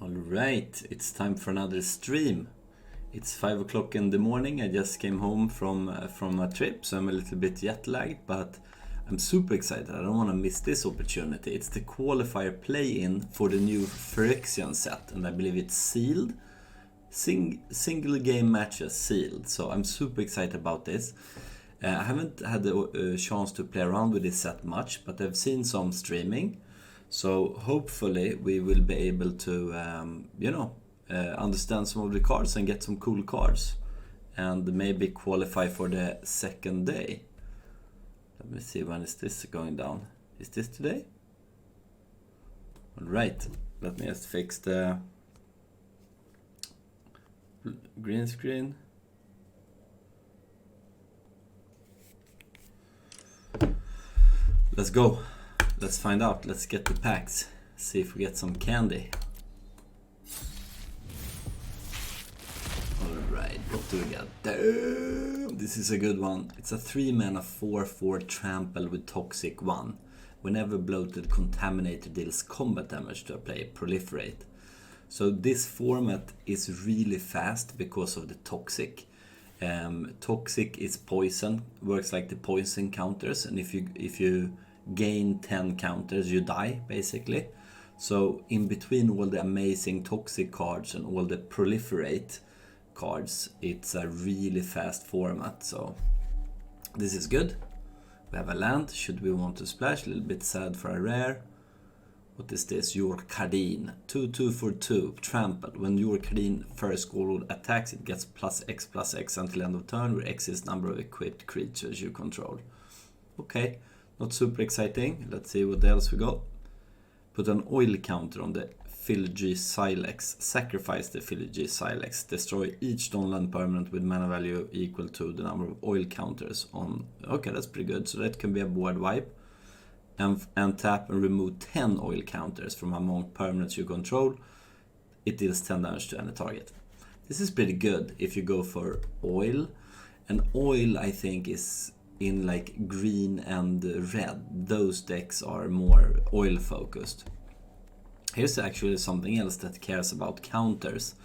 Alright, it's time for another stream. It's 5 o'clock in the morning. I just came home from a trip, so I'm a little bit jet lagged, but I'm super excited. I don't want to miss this opportunity. It's the qualifier play-in for the new Phyrexia set, and I believe it's sealed. Single game matches sealed, so I'm super excited about this. I haven't had the chance to play around with this set much, but I've seen some streaming. So hopefully we will be able to, understand some of the cards and get some cool cards. And maybe qualify for the second day. Let me see, when is this going down? Is this today? Alright, let me just fix the green screen. Let's go. Let's find out. Let's get the packs. See if we get some candy. Alright, what do we got? Damn, this is a good one. It's a 3-mana 4/4 trample with toxic 1. Whenever bloated contaminator deals combat damage to a player, proliferate. So this format is really fast because of the toxic. Toxic is poison, works like the poison counters, and if you gain 10 counters, you die basically. So in between all the amazing toxic cards and all the proliferate cards, it's a really fast format. So this is good. We have a land. Should we want to splash? A little bit sad for a rare. What is this? Your Cardine. 2/2 for 2. Trample. When your Cardine first goal attacks, it gets +X until end of turn, where X is number of equipped creatures you control. Okay, not super exciting. Let's see what else we got. Put an oil counter on the Phyrexia Silex. Sacrifice the Phyrexia Silex. Destroy each non-land permanent with mana value equal to the number of oil counters on. Okay, that's pretty good. So that can be a board wipe. And tap and remove 10 oil counters from among permanents you control. It deals 10 damage to any target. This is pretty good if you go for oil. And oil, I think, is in like green and red. Those decks are more oil focused. Here's actually something else that cares about counters.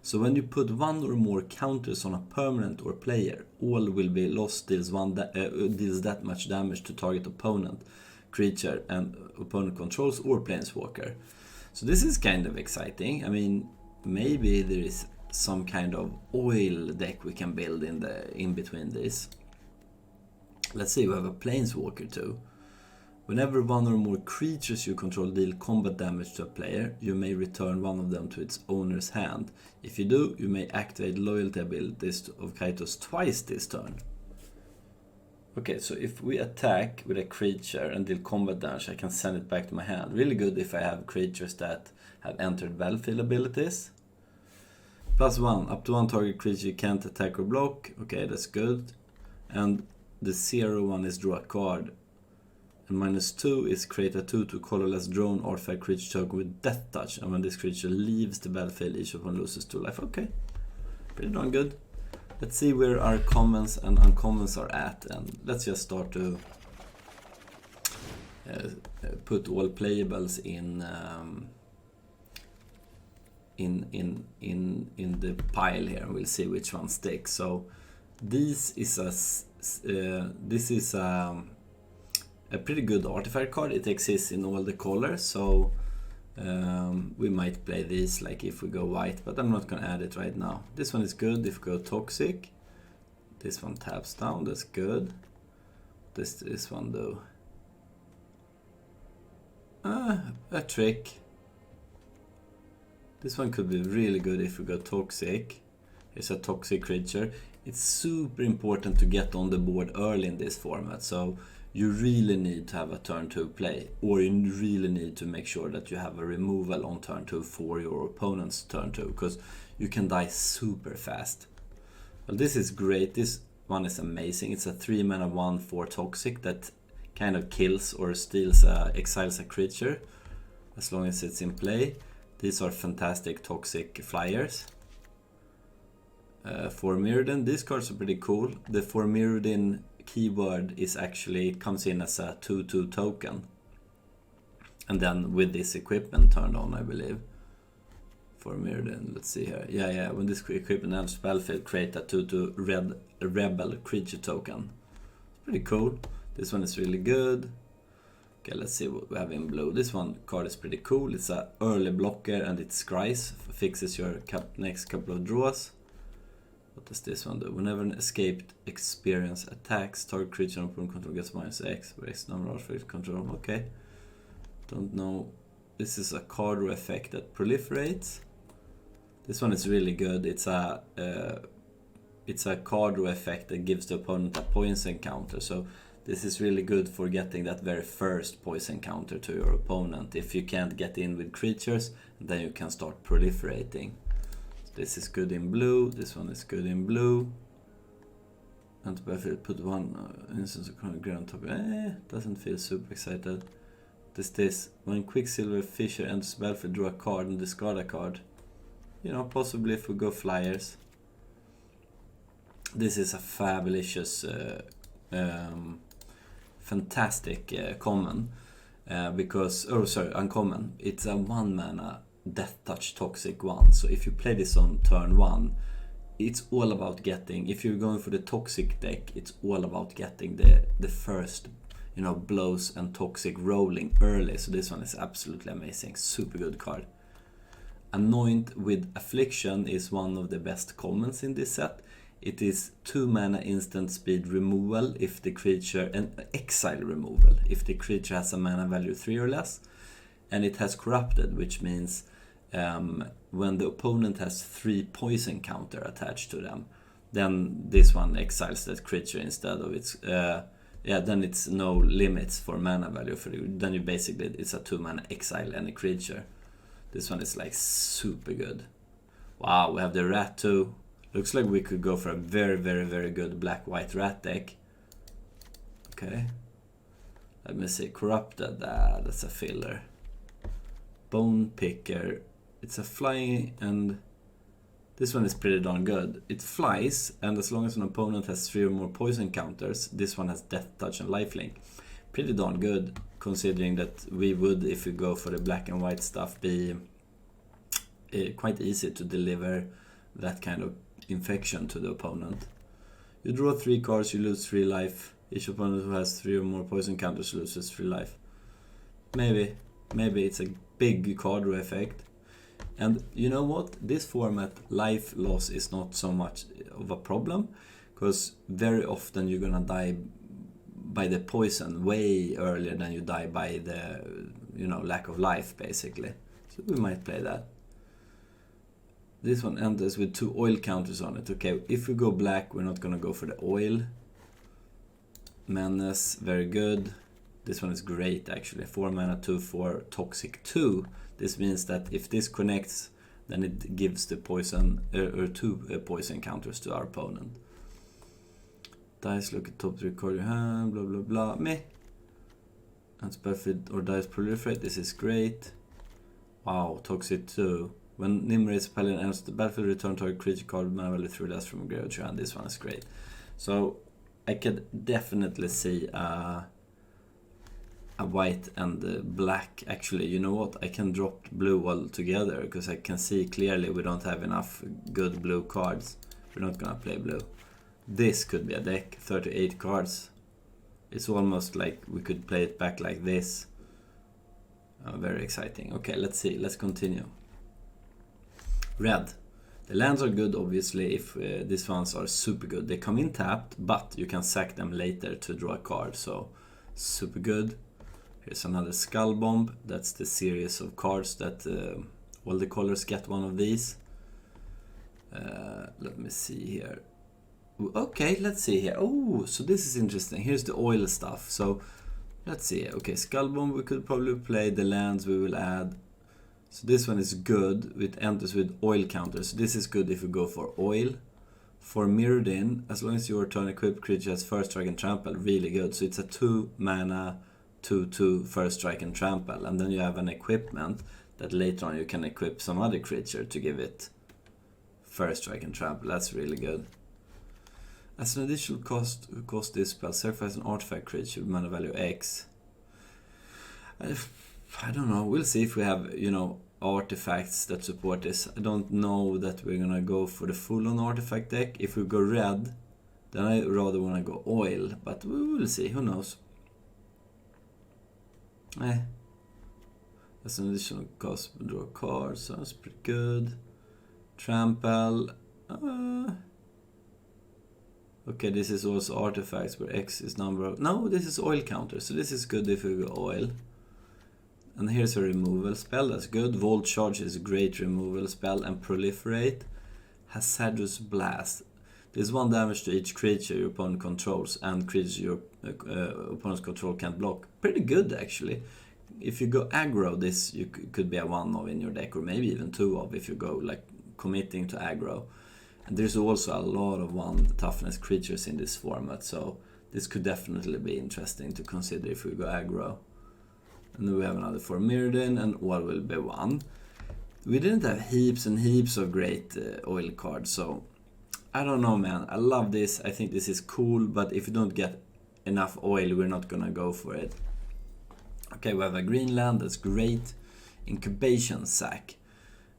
So when you put one or more counters on a permanent or player, all will be lost, deals that much damage to target opponent, creature, and opponent controls or planeswalker. So this is kind of exciting. I mean, maybe there is some kind of oil deck we can build in between this. Let's see, we have a planeswalker too. Whenever one or more creatures you control deal combat damage to a player, you may return one of them to its owner's hand. If you do, you may activate loyalty abilities of Kaitos twice this turn. Okay, so if we attack with a creature and deal combat damage, I can send it back to my hand. Really good if I have creatures that have entered battlefield abilities. +1, up to one target creature you can't attack or block. Okay, that's good. And the 0/1 is draw a card. And -2 is create a 2/2 colorless drone artifact creature token with death touch. And when this creature leaves the battlefield, each opponent loses 2 life. Okay, pretty darn good. Let's see where our commons and uncommons are at, and let's just start to put all playables in the pile here, and we'll see which one sticks. So this is a pretty good artifact card. It exists in all the colors, so we might play these like if we go white, but I'm not gonna add it right now. This one is good if we go toxic. This one taps down, that's good. This one though. A trick. This one could be really good if we go toxic. It's a toxic creature. It's super important to get on the board early in this format, so you really need to have a turn 2 play, or you really need to make sure that you have a removal on turn 2 for your opponent's turn 2, because you can die super fast. Well, this is great. This one is amazing. It's a 3-mana 1/4 toxic that kind of kills or exiles a creature as long as it's in play. These are fantastic toxic flyers. For Mirrodin, these cards are pretty cool. The for Mirrodin keyword is actually, it comes in as a 2/2 token. And then with this equipment turned on, I believe. For Mirrodin, let's see here. Yeah. When this equipment enters battlefield, create a 2/2 red rebel creature token. Pretty cool. This one is really good. Okay, let's see what we have in blue. This one card is pretty cool. It's a early blocker and it scries, fixes your next couple of draws. What does this one do? Whenever an escaped experience attacks, target creature on opponent control gets -X, where X number of for control. Okay. Don't know. This is a card draw effect that proliferates. This one is really good. It's a card draw effect that gives the opponent a poison counter. So this is really good for getting that very first poison counter to your opponent. If you can't get in with creatures, then you can start proliferating. So this is good in blue. This one is good in blue. And put one instance of green on top. Doesn't feel super excited. This when Quicksilver Fisher enters the battlefield, draw a card and discard a card. You know, possibly if we go flyers. This is a fabulous, fantastic common. Uncommon. It's a 1-mana Death Touch Toxic 1. So if you play this on turn 1, it's all about getting, if you're going for the Toxic deck, it's all about getting the first, blows and Toxic rolling early. So this one is absolutely amazing. Super good card. Anoint with Affliction is one of the best commons in this set. It is 2-mana instant speed removal if the creature, and exile removal if the creature has a mana value 3 or less. And it has Corrupted, which means when the opponent has 3 poison counter attached to them, then this one exiles that creature instead of its... then it's no limits for mana value. Then you basically, it's a 2-mana exile any creature. This one is like super good. Wow, we have the rat too. Looks like we could go for a very, very, very good black-white rat deck. Okay. Let me see. Corrupted. That's a filler. Bone Picker. It's a flying, and this one is pretty darn good. It flies, and as long as an opponent has 3 or more poison counters, this one has Death Touch and Lifelink. Pretty darn good, considering that we would, if we go for the black and white stuff, be quite easy to deliver that kind of infection to the opponent. You draw 3 cards, you lose 3 life. Each opponent who has 3 or more poison counters loses 3 life. Maybe it's a big card draw effect. And you know what? This format, life loss is not so much of a problem, because very often you're gonna die by the poison way earlier than you die by the lack of life, basically. So we might play that. This one enters with 2 oil counters on it. Okay, if we go black, we're not gonna go for the oil. Menace, very good. This one is great, actually. 4 mana, 2/4, Toxic 2. This means that if this connects, then it gives the poison, or 2 poison counters to our opponent. Dice, look at top 3 card you have, blah blah blah. Meh. And Spellfield or Dice Proliferate, this is great. Wow, Toxic 2. When Nimra's Paladin enters the battlefield, return target creature card mana value 3 less from a graveyard to hand. This one is great. So I could definitely see a white and black. Actually, you know what? I can drop blue altogether, because I can see clearly we don't have enough good blue cards. We're not gonna play blue. This could be a deck, 38 cards. It's almost like we could play it back like this. Very exciting. Okay, let's see. Let's continue. Red. The lands are good, obviously, if these ones are super good. They come in tapped, but you can sack them later to draw a card, so super good. Here's another Skull Bomb. That's the series of cards that all the colors get one of these. Let me see here. Okay, let's see here. Oh, so this is interesting. Here's the oil stuff. So let's see. Okay, Skull Bomb, we could probably play. The lands we will add. So this one is good. It enters with oil counters. So this is good if you go for oil. For Mirrodin, as long as your turn equipped creature has first strike and trample, really good. So it's a 2 mana 2/2 first strike and trample, and then you have an equipment that later on you can equip some other creature to give it first strike and trample. That's really good. As an additional cost this spell, sacrifice an artifact creature with mana value X. I don't know. We'll see if we have artifacts that support this. I don't know that we're gonna go for the full-on artifact deck. If we go red, then I rather wanna go oil, but we will see, who knows. That's an additional cost, draw a card, sounds pretty good. Trample, okay, this is also artifacts where X is number of... No, this is oil counter, so this is good if we go oil. And here's a removal spell, that's good. Volt Charge is a great removal spell. And Proliferate, Hazardous Blast. There's 1 damage to each creature your opponent controls, and creatures your opponent's control can't block. Pretty good, actually. If you go aggro, this you could be a 1 of in your deck, or maybe even 2 of if you go like committing to aggro. And there's also a lot of 1 toughness creatures in this format, so this could definitely be interesting to consider if we go aggro. And then we have another for Mirrodin, and all will be 1. We didn't have heaps and heaps of great oil cards, so I don't know, man. I love this, I think this is cool, but if you don't get enough oil, we're not gonna go for it. Okay, we have a green land, that's great. Incubation Sack.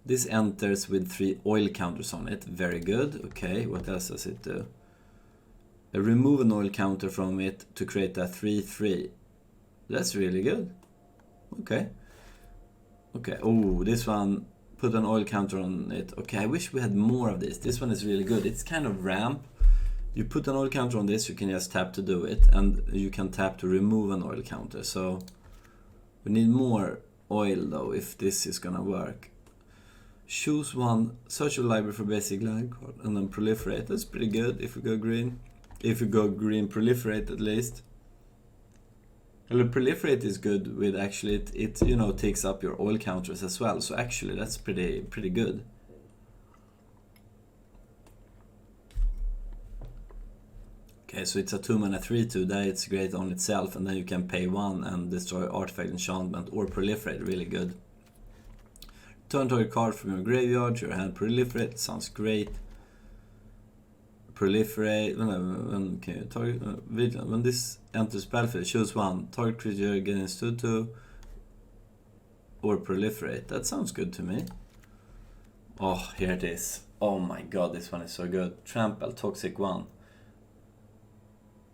This enters with 3 oil counters on it, very good. Okay, what else does it do? Remove an oil counter from it to create a 3/3. That's really good. Okay. Okay, oh, this one, put an oil counter on it. Okay, I wish we had more of this. This one is really good. It's kind of ramp. You put an oil counter on this, you can just tap to do it, and you can tap to remove an oil counter. So we need more oil though if this is gonna work. Choose 1, search your library for basic land card, and then proliferate. That's pretty good if we go green. If we go green, proliferate at least. Well, proliferate is good with actually it you know takes up your oil counters as well. So actually that's pretty good. Okay, so it's a 2-mana 3/2. That it's great on itself, and then you can pay 1 and destroy artifact, enchantment, or proliferate. Really good. Turn target card from your graveyard to your hand. Proliferate sounds great. Proliferate when this enters battlefield, choose 1 target creature getting stood to, or proliferate. That sounds good to me. Oh, here it is. Oh my god, this one is so good. Trample, Toxic 1.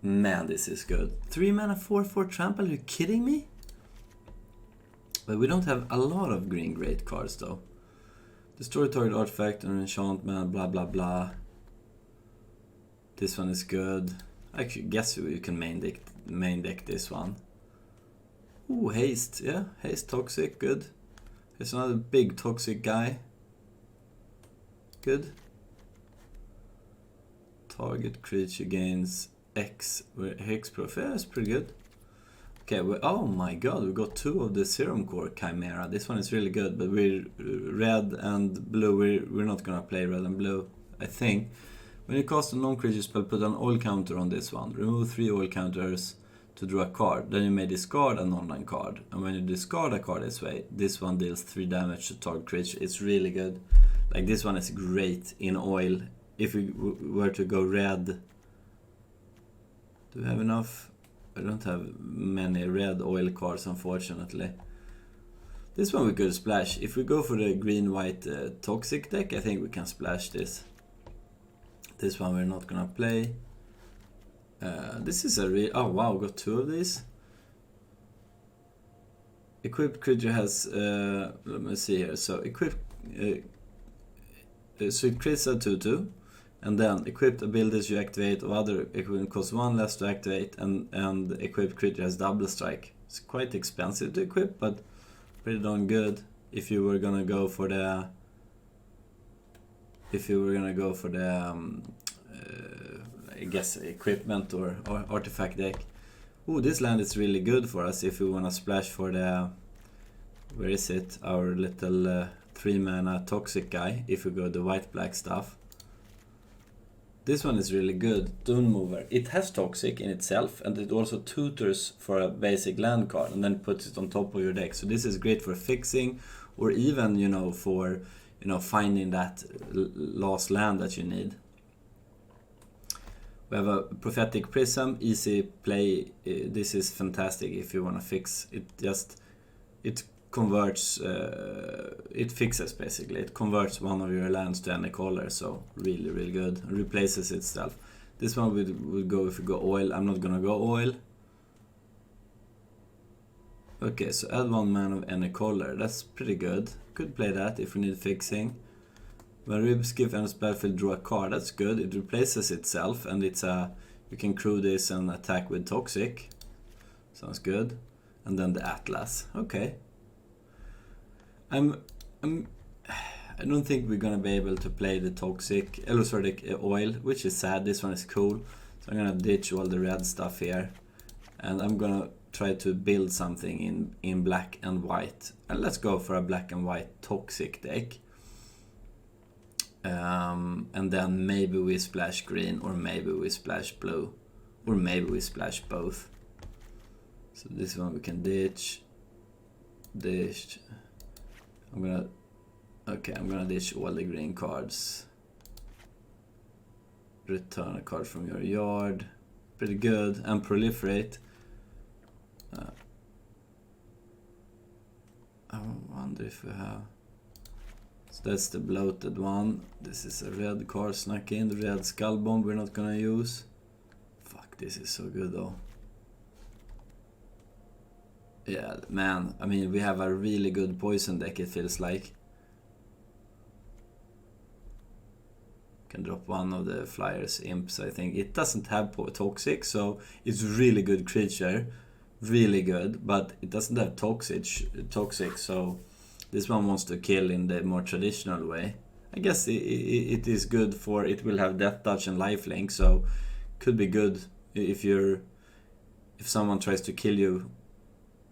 Man, this is good. 3-mana 4/4 trample, are you kidding me? But we don't have a lot of green great cards though. Destroy target artifact or enchantment, blah blah blah. This one is good. I guess you can main deck this one. Ooh, haste, yeah, haste toxic, good. Here's another big toxic guy. Good. Target creature gains X hexproof. Yeah, that's pretty good. Okay, oh my god, we got 2 of the Serum Core Chimera. This one is really good, but we're red and blue. We're not gonna play red and blue, I think. When you cast a non-creature spell, put an oil counter on this one. Remove 3 oil counters to draw a card. Then you may discard an online card. And when you discard a card this way, this one deals 3 damage to target creature. It's really good. Like, this one is great in oil. If we were to go red... Do we have enough? I don't have many red oil cards, unfortunately. This one we could splash. If we go for the green-white toxic deck, I think we can splash this. This one we're not gonna play. This is a real... Oh wow, got 2 of these. Equipped creature has... let me see here. So equipped... so it creates a 2/2. And then equipped abilities you activate of other equipment costs 1 less to activate, and equipped creature has double strike. It's quite expensive to equip, but pretty darn good if you were gonna go for the... I guess equipment or artifact deck. Ooh, this land is really good for us if we wanna splash for the... Where is it? Our little 3-mana toxic guy, if we go the white-black stuff. This one is really good, Dune Mover. It has toxic in itself, and it also tutors for a basic land card, and then puts it on top of your deck. So this is great for fixing, or even, you know, for, you know, finding that last land that you need. We have a Prophetic Prism, easy play. This is fantastic if you want to fix it. It converts, it fixes basically. It converts one of your lands to any color, so really, really good. It replaces itself. This one will go if you go oil. I'm not gonna go oil. Okay, so add 1 man of any color. That's pretty good. Could play that if we need fixing. When Ribskiff enters battlefield, draw a card. That's good. It replaces itself, and it's you can crew this and attack with Toxic. Sounds good. And then the Atlas. Okay. I don't think we're gonna be able to play the Toxic, the oil, which is sad. This one is cool. So I'm gonna ditch all the red stuff here, and I'm gonna try to build something in black and white. And let's go for a black and white Toxic deck. And then maybe we splash green, or maybe we splash blue, or maybe we splash both. So this one we can ditch. I'm gonna ditch all the green cards. Return a card from your yard. Pretty good. And proliferate. I wonder if we have... So that's the bloated one. This is a red card snuck in. The red skull bomb we're not gonna use. Fuck, this is so good though. Yeah, man. I mean, we have a really good poison deck, it feels like. Can drop one of the flyers imps, I think. It doesn't have toxic, so it's really good creature. Really good, but it doesn't have toxic, so this one wants to kill in the more traditional way. I guess it is good for... It will have death touch and lifelink, so could be good if someone tries to kill you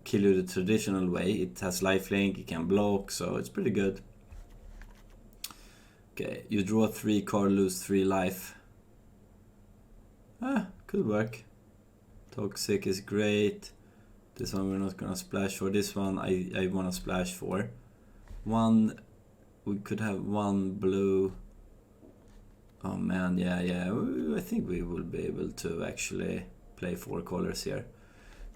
the traditional way. It has lifelink, it can block, so it's pretty good. Okay, you draw 3 card, lose 3 life. Could work. Toxic is great. This one we're not gonna splash for. This one I wanna splash for. We could have 1 blue. Oh man, yeah. I think we will be able to actually play 4 colors here.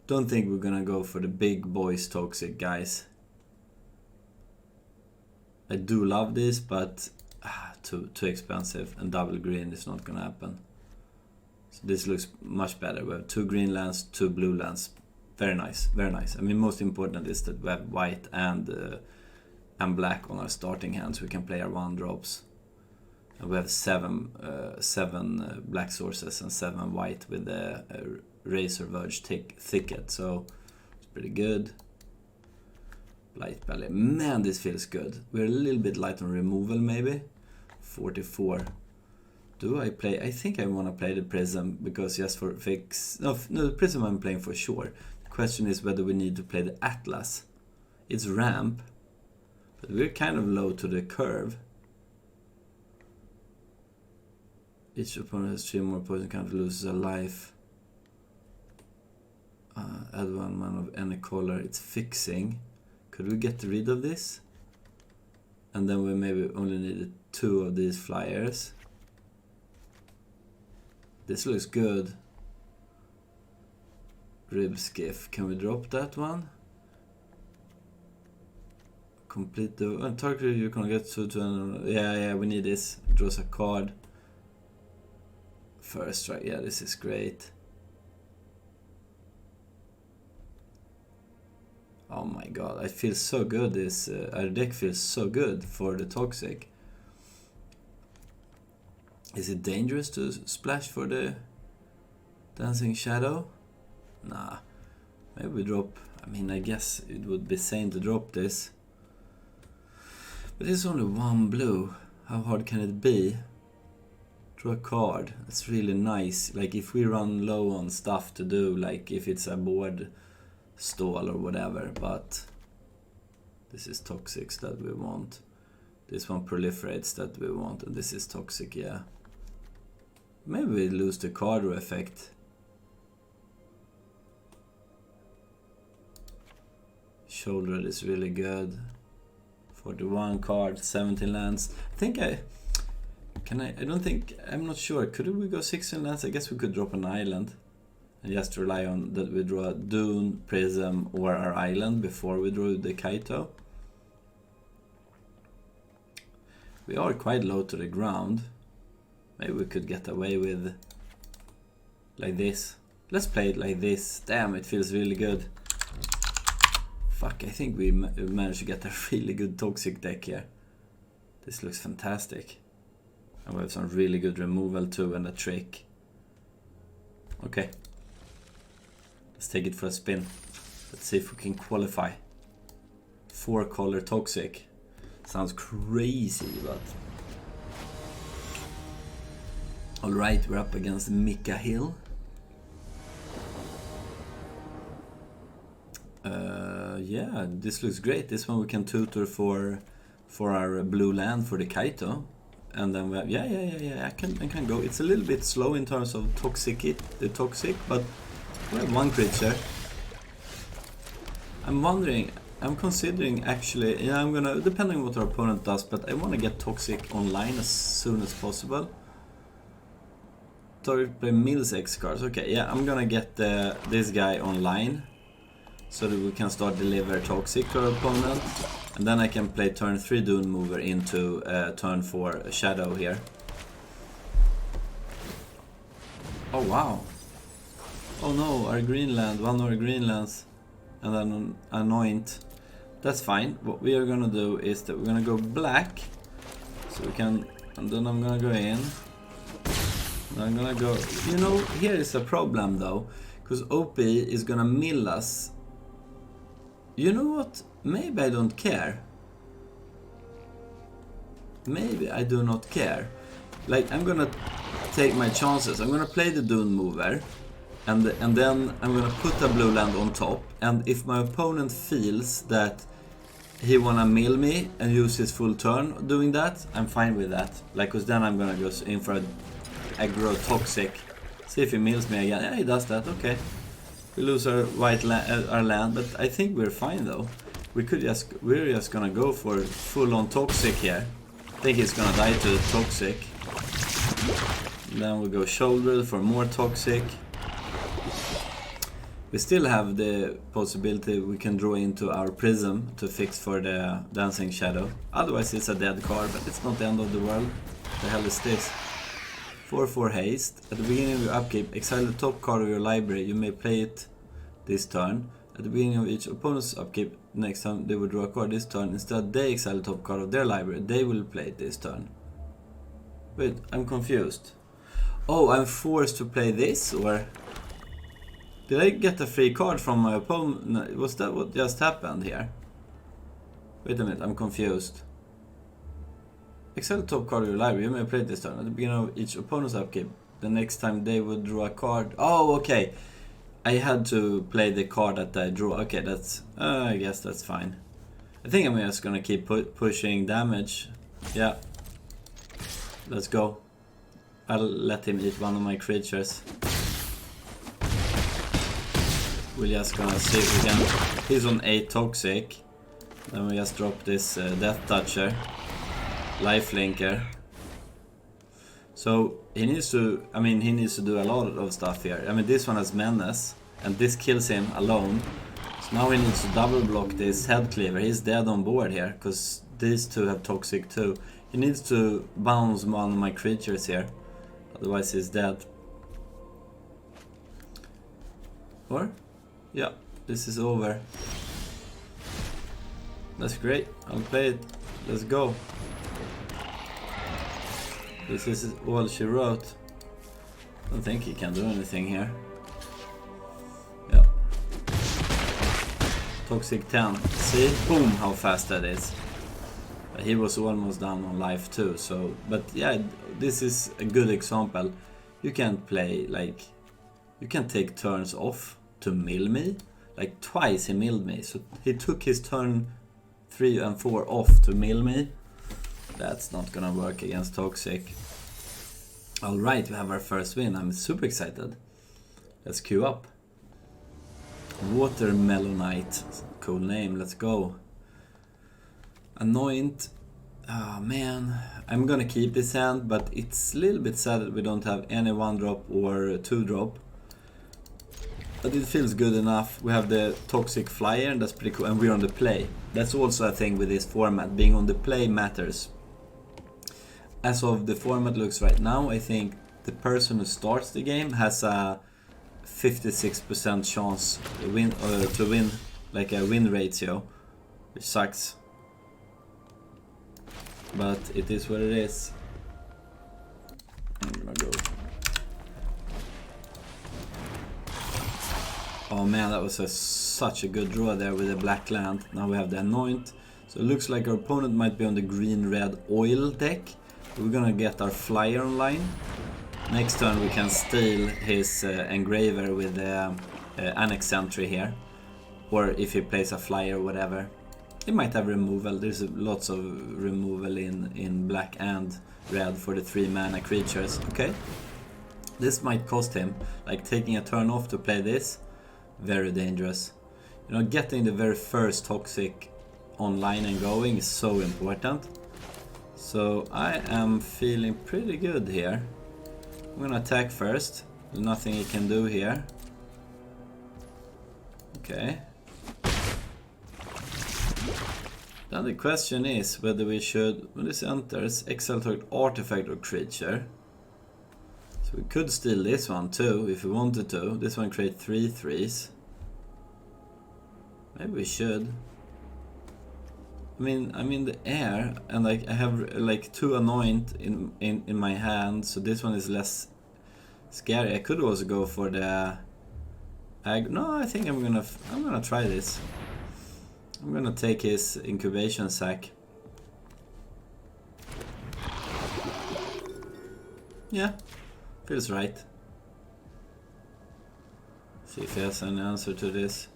Don't think we're gonna go for the big boys Toxic, guys. I do love this, but too expensive, and double green is not gonna happen. So this looks much better. We have 2 green lands, 2 blue lands. Very nice, very nice. I mean, most important is that we have white and black on our starting hands. We can play our 1-drops. And we have 7 black sources and 7 white with the Razor Verge Thicket. So it's pretty good. Light belly. Man, this feels good. We're a little bit light on removal, maybe. 44. Do I play? I think I want to play the Prism, because just for fix... No, the Prism I'm playing for sure. The question is whether we need to play the Atlas. It's ramp, but we're kind of low to the curve. Each opponent has 3 more poison count, loses a life. Add 1 man of any color. It's fixing. Could we get rid of this? And then we maybe only needed 2 of these flyers. This looks good. Ribskiff. Can we drop that one? Complete the... target you can get to... Yeah, we need this. Draws a card. First strike. Yeah, this is great. Oh my god, I feel so good. This our deck feels so good for the Toxic. Is it dangerous to splash for the Dancing Shadow? Nah. Maybe we drop... I mean, I guess it would be sane to drop this. But it's only 1 blue. How hard can it be? Draw a card. That's really nice. Like, if we run low on stuff to do, like if it's a board stall or whatever, but this is Toxics that we want. This one proliferates that we want, and this is Toxic, yeah. Maybe we lose the card effect. Shoulder is really good. 41 cards, 17 lands. I think I'm not sure. Could we go 16 lands? I guess we could drop an island. and just rely on that we draw a Dune, Prism, or our island before we draw the Kaito. We are quite low to the ground. Maybe we could get away with like this. Let's play it like this. Damn, it feels really good. Fuck, I think we managed to get a really good Toxic deck here. This looks fantastic. And we have some really good removal too and a trick. Okay. Let's take it for a spin. Let's see if we can qualify. 4-color Toxic. Sounds crazy, but... Alright, we're up against Mika Hill. Yeah, this looks great. This one we can tutor for our blue land for the Kaito. And then we have, yeah, I can go. It's a little bit slow in terms of toxic, but we have one creature. I'm considering actually, yeah, I'm gonna, depending on what our opponent does, but I want to get Toxic online as soon as possible. Target play Mills X cards. Okay, yeah, I'm gonna get this guy online so that we can start deliver Toxic to our opponent. And then I can play turn 3 Dune Mover into turn 4 Shadow here. Oh wow. Oh no, our green land, one of our green lands. And then Anoint. That's fine. What we are gonna do is that we're gonna go black. So we can, and then I'm gonna go in. And I'm gonna go, you know, here is a problem though. Because OP is gonna mill us. You know what? Maybe I don't care. Maybe I do not care. Like, I'm gonna take my chances. I'm gonna play the Dune Mover. And then I'm gonna put a blue land on top. And if my opponent feels that he wanna mill me and use his full turn doing that, I'm fine with that. Like, cause then I'm gonna go in for a aggro Toxic. See if he mills me again. Yeah, he does that. Okay. We lose our our land, but I think we're fine though. We're just gonna go for full-on Toxic here. I think he's gonna die to the Toxic. Then we go shoulder for more Toxic. We still have the possibility we can draw into our Prism to fix for the Dancing Shadow. Otherwise it's a dead card, but it's not the end of the world. What the hell is this? 4/4 haste. At the beginning of your upkeep, exile the top card of your library. You may play it this turn. At the beginning of each opponent's upkeep, next time they will draw a card this turn. Instead, they exile the top card of their library. They will play it this turn. Wait, I'm confused. Oh, I'm forced to play this, or... Did I get a free card from my opponent? No, was that what just happened here? Wait a minute, I'm confused. Exile the top card of your library. You may play it this turn. At the beginning of each opponent's upkeep, the next time they would draw a card. Oh, okay. I had to play the card that I drew. Okay, that's... I guess that's fine. I think I'm just gonna keep pushing damage. Yeah. Let's go. I'll let him eat one of my creatures. We're just gonna see if we can... He's on 8 Toxic. Then we just drop this Death Toucher. Lifelinker. So he needs to, I mean, he needs to do a lot of stuff here. I mean, this one has Menace, and this kills him alone. So now he needs to double block this Head Cleaver. He's dead on board here, because these two have Toxic too. He needs to bounce one of my creatures here, otherwise he's dead. Or? Yeah, this is over. That's great. I'll play it. Let's go. This is all she wrote. I don't think he can do anything here. Yeah. Toxic 10. See? Boom, how fast that is. He was almost down on life too, so... But yeah, this is a good example. You can't play, like... You can take turns off to mill me. Like, twice he milled me. So he took his turn 3 and 4 off to mill me. That's not gonna work against Toxic. Alright, we have our first win. I'm super excited. Let's queue up. Watermelonite. Cool name, let's go. Anoint. Oh man. I'm gonna keep this hand, but it's a little bit sad that we don't have any 1-drop or 2-drop. But it feels good enough. We have the Toxic Flyer, and that's pretty cool. And we're on the play. That's also a thing with this format. Being on the play matters. As of the format looks right now, I think the person who starts the game has a 56% chance to win, like a win ratio, which sucks. But it is what it is. I'm gonna go. Oh man, that was such a good draw there with the black land. Now we have the Anoint. So it looks like our opponent might be on the green-red oil deck. We're gonna get our flyer online. Next turn we can steal his engraver with the Annex Sentry here. Or if he plays a flyer or whatever. He might have removal. There's lots of removal in black and red for the 3 mana creatures. Okay. This might cost him. Like taking a turn off to play this. Very dangerous. You know, getting the very first Toxic online and going is so important. So I am feeling pretty good here. I'm gonna attack first. There's nothing he can do here. Okay. Then the question is whether we should, when this enters, exile target artifact or creature. So we could steal this one too if we wanted to. This one create 3/3s. Maybe we should. I mean, I'm in the air and like I have like 2 Anoint in my hand, so this one is less scary. I could also go for the no, I think I'm gonna try this. I'm gonna take his incubation sack. Yeah, feels right. See if he has an answer to this.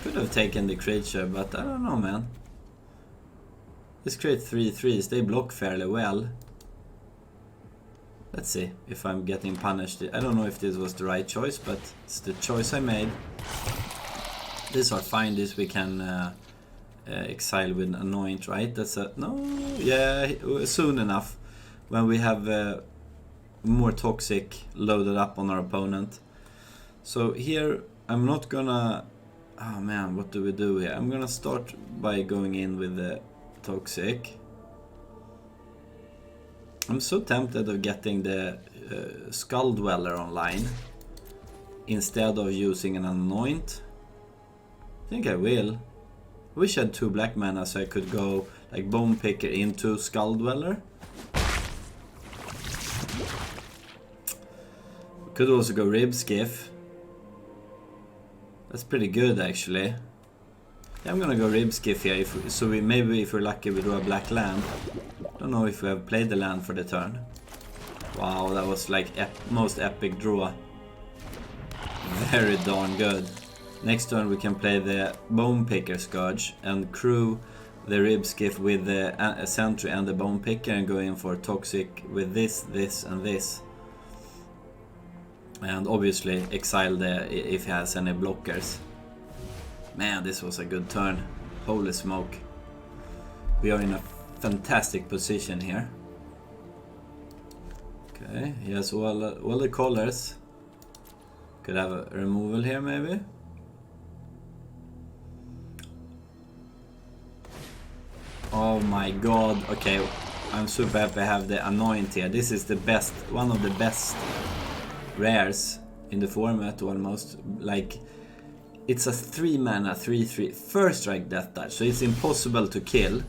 Could have taken the creature, but I don't know, man. This create 3/3s, they block fairly well. Let's see if I'm getting punished. I don't know if this was the right choice, but it's the choice I made. These are fine, this we can exile with Anoint, right? That's a... no, yeah, soon enough. When we have more Toxic loaded up on our opponent. So here, I'm not gonna... oh man, what do we do here? I'm gonna start by going in with the Toxic. I'm so tempted of getting the Skull Dweller online instead of using an Anoint. I think I will. I wish I had 2 black mana so I could go like Bone Picker into Skull Dweller. Could also go Rib Skiff. That's pretty good actually. Yeah, I'm gonna go Rib Skiff here. Maybe if we're lucky we draw a black land. Don't know if we have played the land for the turn. Wow, that was like most epic draw. Very darn good. Next turn we can play the Bone Picker Scourge and crew the Rib Skiff with the Sentry and the Bone Picker and go in for Toxic with this, this and this. And obviously exile if he has any blockers. Man, this was a good turn. Holy smoke. We are in a fantastic position here. Okay, he has all the colors. Could have a removal here maybe. Oh my god, okay. I'm super happy I have the Anoint here. This is the best, one of the best rares in the format almost. Like, it's a 3 mana 3/3 first strike death touch, so it's impossible to kill.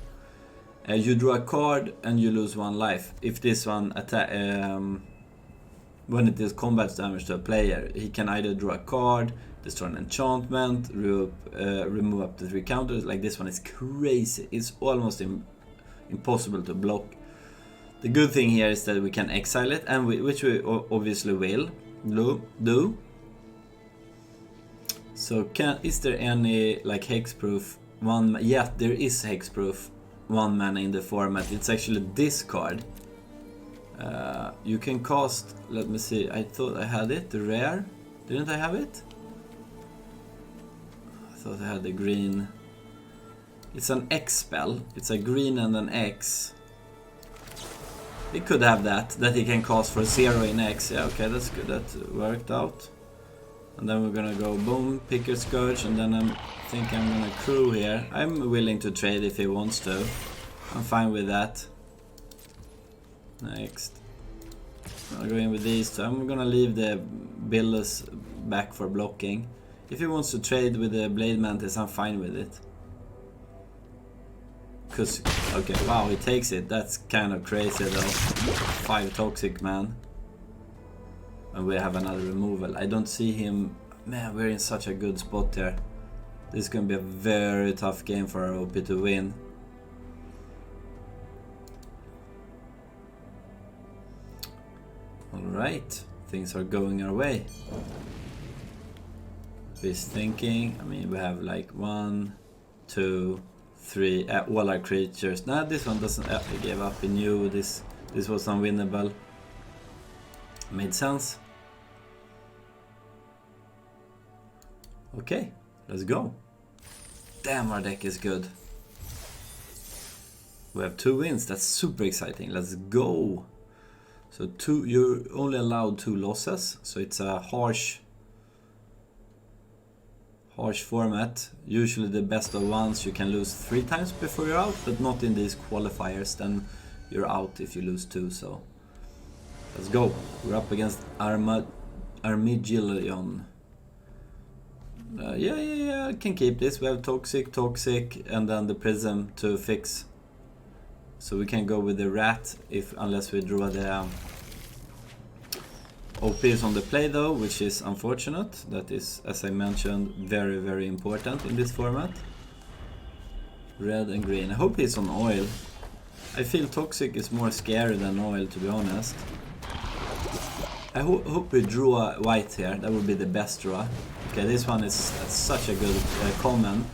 You draw a card and you lose 1 life. If this one attack, when it is combat damage to a player, he can either draw a card, destroy an enchantment, remove up to 3 counters. Like, this one is crazy. It's almost impossible to block. The good thing here is that we can exile it, and which we obviously will do. So is there any like hexproof one? Yeah, there is hexproof 1 mana in the format. It's actually this card. You can cast, let me see, I thought I had it, the rare. Didn't I have it? I thought I had the green. It's an X spell. It's a green and an X. We could have that he can cast for 0 in X. Yeah, okay, that's good. That worked out. And then we're gonna go boom, pick your Scourge, and then I think I'm gonna crew here. I'm willing to trade if he wants to. I'm fine with that. Next. I'll go in with these two. I'm gonna leave the Billus back for blocking. If he wants to trade with the Blade Mantis, I'm fine with it. Cause, okay, wow, he takes it. That's kind of crazy though. 5 Toxic, man. And we have another removal. I don't see him. Man, we're in such a good spot here. This is gonna be a very tough game for our OP to win. Alright, things are going our way. He's thinking, I mean, we have like 1, 2, 3, all our creatures. Nah, this one doesn't, he gave up, he knew this was unwinnable. Made sense. Okay, let's go. Damn, our deck is good. We have 2 wins, that's super exciting. Let's go. So you're only allowed 2 losses, so it's a harsh format. Usually the best of ones you can lose 3 times before you're out, but not in these qualifiers. Then you're out if you lose 2. So let's go. We're up against Armigillion. Yeah, I can keep this. We have Toxic, and then the Prism to fix. So we can go with the Rat unless we draw the OP is on the play though, which is unfortunate. That is, as I mentioned, very, very important in this format. Red and green. I hope he's on oil. I feel Toxic is more scary than oil, to be honest. I hope we draw white here. That would be the best draw. Okay, this one is such a good common.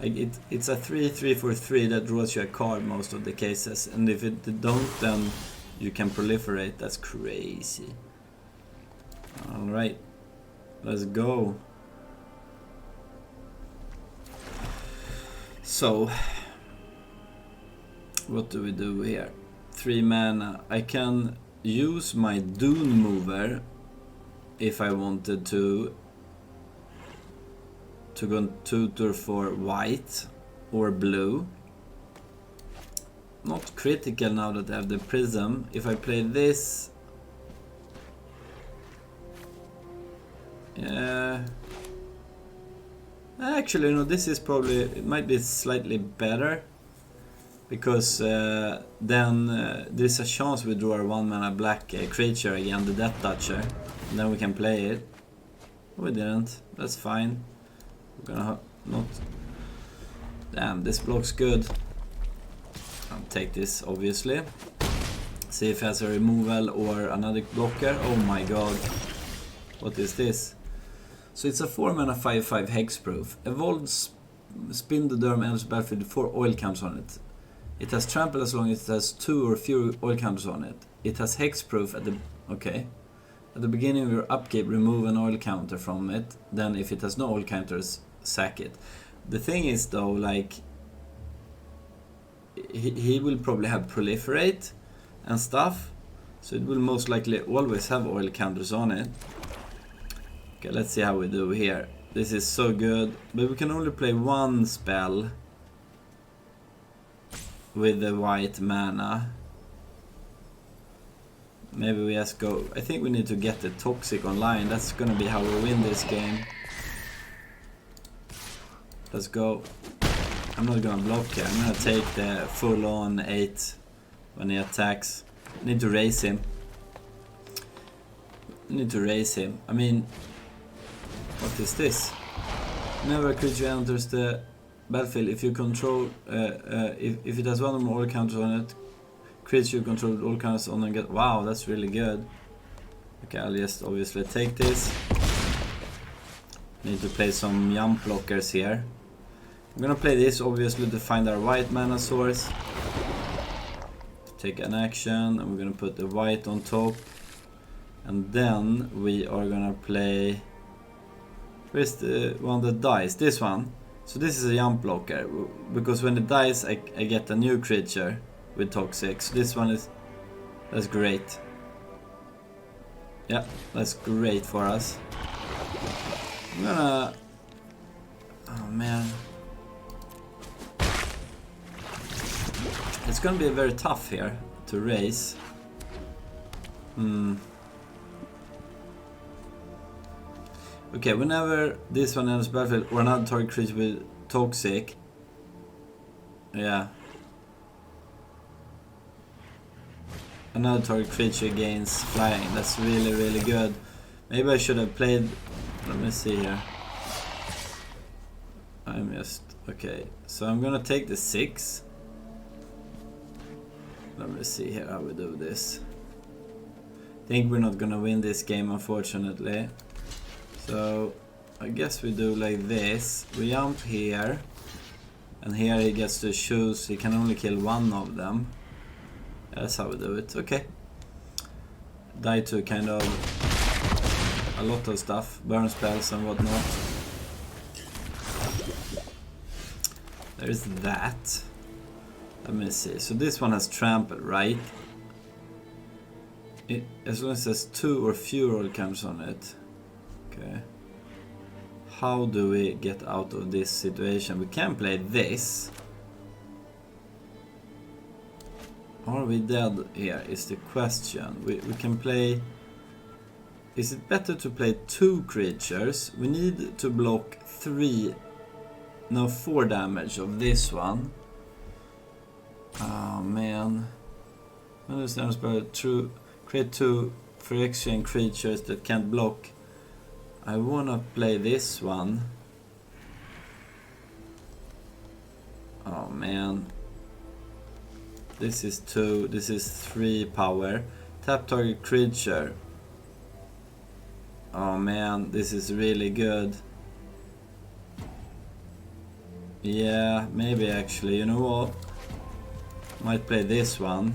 Like it's a 3/3 for 3 that draws you a card most of the cases, and if it don't, then you can proliferate. That's crazy. All right, let's go. So, what do we do here? 3 mana. I can use my Dune mover if I wanted to go tutor for white or blue. Not critical now that I have the Prism. If I play this, yeah, actually no, this is probably, it might be slightly better, because then there's a chance we draw our 1 mana black creature again, the Death Toucher, and then we can play it. We didn't, that's fine. We're gonna not. Damn, this block's good. I'll take this, obviously. See if it has a removal or another blocker. Oh my god. What is this? So it's a 4 mana 5/5 hexproof. Evolved Spindoderm enters battlefield with 4 oil counters on it. It has trample as long as it has 2 or fewer oil counters on it. It has hexproof at the. Okay. At the beginning of your upkeep, remove an oil counter from it. Then if it has no oil counters, sack it. The thing is though, like, he will probably have proliferate and stuff. So it will most likely always have oil counters on it. Okay, let's see how we do here. This is so good. But we can only play 1 spell with the white mana. Maybe we just go. I think we need to get the Toxic online. That's gonna be how we win this game. Let's go. I'm not gonna block here. I'm gonna take the full on 8 when he attacks. I need to raise him. I mean, what is this? Whenever a creature enters the battlefield, if you control, if it has 1 or more oil counters on it, creature you control with all counters on and get. Wow, that's really good. Okay, I'll just obviously take this. Need to play some jump blockers here. I'm gonna play this obviously to find our white mana source. Take an action, and we're gonna put the white on top. And then we are gonna play. Where's the one that dies? This one. So this is a jump blocker, because when it dies I get a new creature with Toxic. So this one is. That's great. Yeah, that's great for us. I'm gonna... Oh man. It's gonna be very tough here to raise. Okay, whenever this one enters battlefield or another target creature with toxic. Yeah. Another target creature gains flying. That's really, really good. Maybe I should have played... Let me see here. I'm just... Okay, so I'm gonna take the 6. Let me see here how we do this. I think we're not gonna win this game, unfortunately. So, I guess we do like this. We jump here. And here he gets to choose. He can only kill one of them. That's how we do it. Okay. Die to kind of a lot of stuff. Burn spells and whatnot. There's that. Let me see. So this one has trample, right? As long as it says 2 or fewer comes on it. Okay. How do we get out of this situation? We can play this. Are we dead here is the question. We can play... Is it better to play 2 creatures? We need to block 4 damage of this one. Oh man. Understand but true. Create 2 Phyrexia creatures that can't block. I wanna play this one. Oh man. This is 2, this is 3 power. Tap target creature. Oh man, this is really good. Yeah, maybe actually, you know what? Might play this one.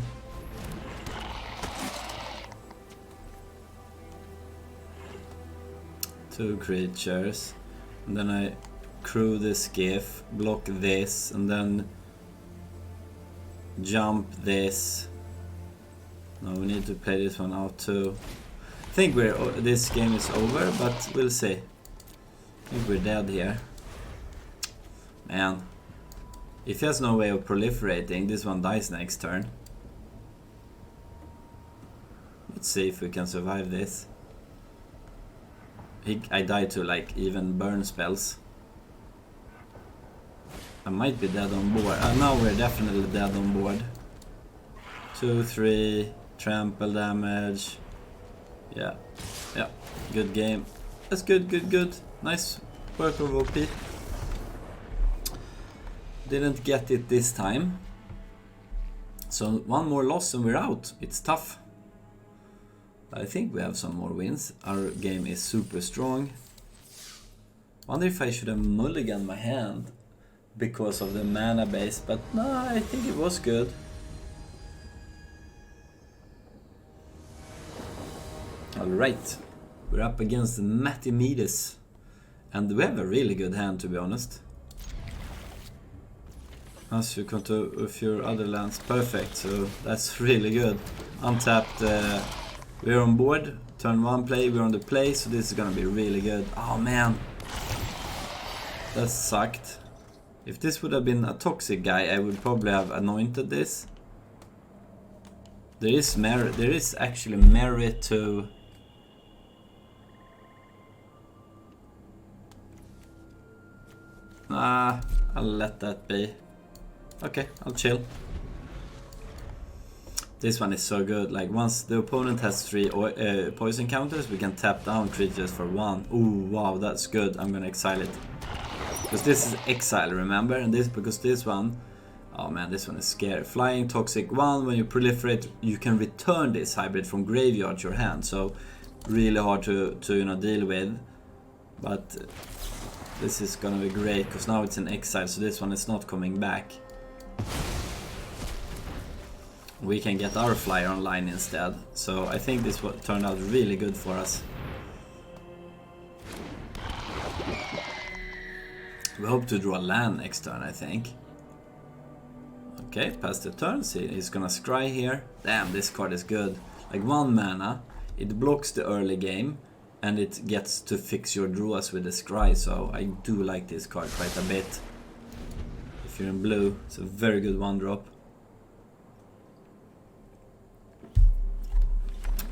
Two creatures. And then I crew the skiff, block this, and then jump this. No, we need to play this one out too. I think this game is over, but we'll see. I think we're dead here. Man. If he has no way of proliferating, this one dies next turn. Let's see if we can survive this. I died to like even burn spells. I might be dead on board. Now we're definitely dead on board. 2, 3, trample damage. Yeah, yeah, good game. That's good, good, good. Nice work of OP. Didn't get it this time. So one more loss and we're out. It's tough. I think we have some more wins. Our game is super strong. Wonder if I should have mulliganed my hand because of the mana base, but no, I think it was good. Alright, we're up against Matimides. And we have a really good hand, to be honest. As you come to a few other lands, perfect, so that's really good. Untapped, we're on board, turn 1 play, we're on the play, so this is gonna be really good. Oh man, that sucked. If this would have been a toxic guy, I would probably have anointed this. There is merit, there is actually merit to... I'll let that be. Okay, I'll chill. This one is so good. Like once the opponent has 3 poison counters, we can tap down creatures for 1. Ooh, wow, that's good. I'm gonna exile it. Because this is exile, remember? And this because this one, oh man, this one is scary. Flying toxic 1. When you proliferate, you can return this hybrid from graveyard to your hand. So really hard to you know deal with. But this is gonna be great because now it's in exile, so this one is not coming back. We can get our flyer online instead, so I think this turned out really good for us. We hope to draw land next turn, I think. Okay, pass the turn, see, he's gonna scry here. Damn, this card is good. Like 1 mana, it blocks the early game, and it gets to fix your draws with the scry, so I do like this card quite a bit. If you're in blue, it's a very good 1-drop.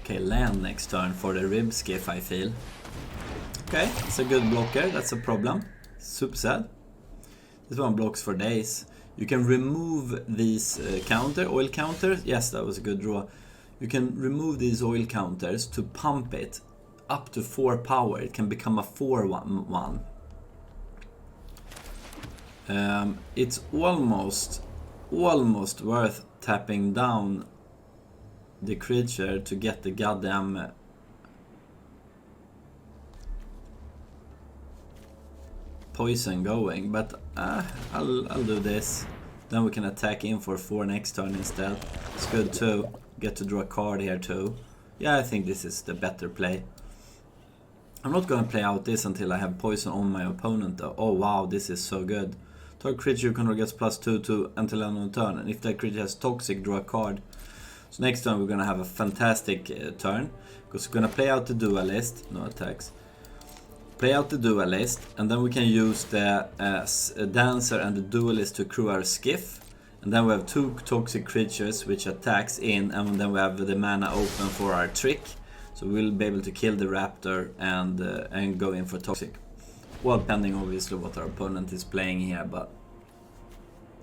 Okay, land next turn for the rib skiff, I feel. Okay, it's a good blocker, that's a problem. Super sad. This one blocks for days. You can remove these oil counters. Yes, that was a good draw. You can remove these oil counters to pump it up to 4 power. It can become a 4-1. It's almost worth tapping down the creature to get the goddamn poison going, but I'll do this. Then we can attack in for 4 next turn instead. It's good too. Get to draw a card here too. Yeah, I think this is the better play. I'm not gonna play out this until I have poison on my opponent though. Oh wow, this is so good. Target creature you control gets +2 until end of the turn, and if that creature has toxic, draw a card. So next turn we're gonna have a fantastic turn, because we're gonna play out the duelist, no attacks. Play out the duelist, and then we can use the dancer and the duelist to crew our skiff. And then we have 2 toxic creatures which attacks in, and then we have the mana open for our trick. So we'll be able to kill the raptor and go in for toxic. Well, pending obviously what our opponent is playing here, but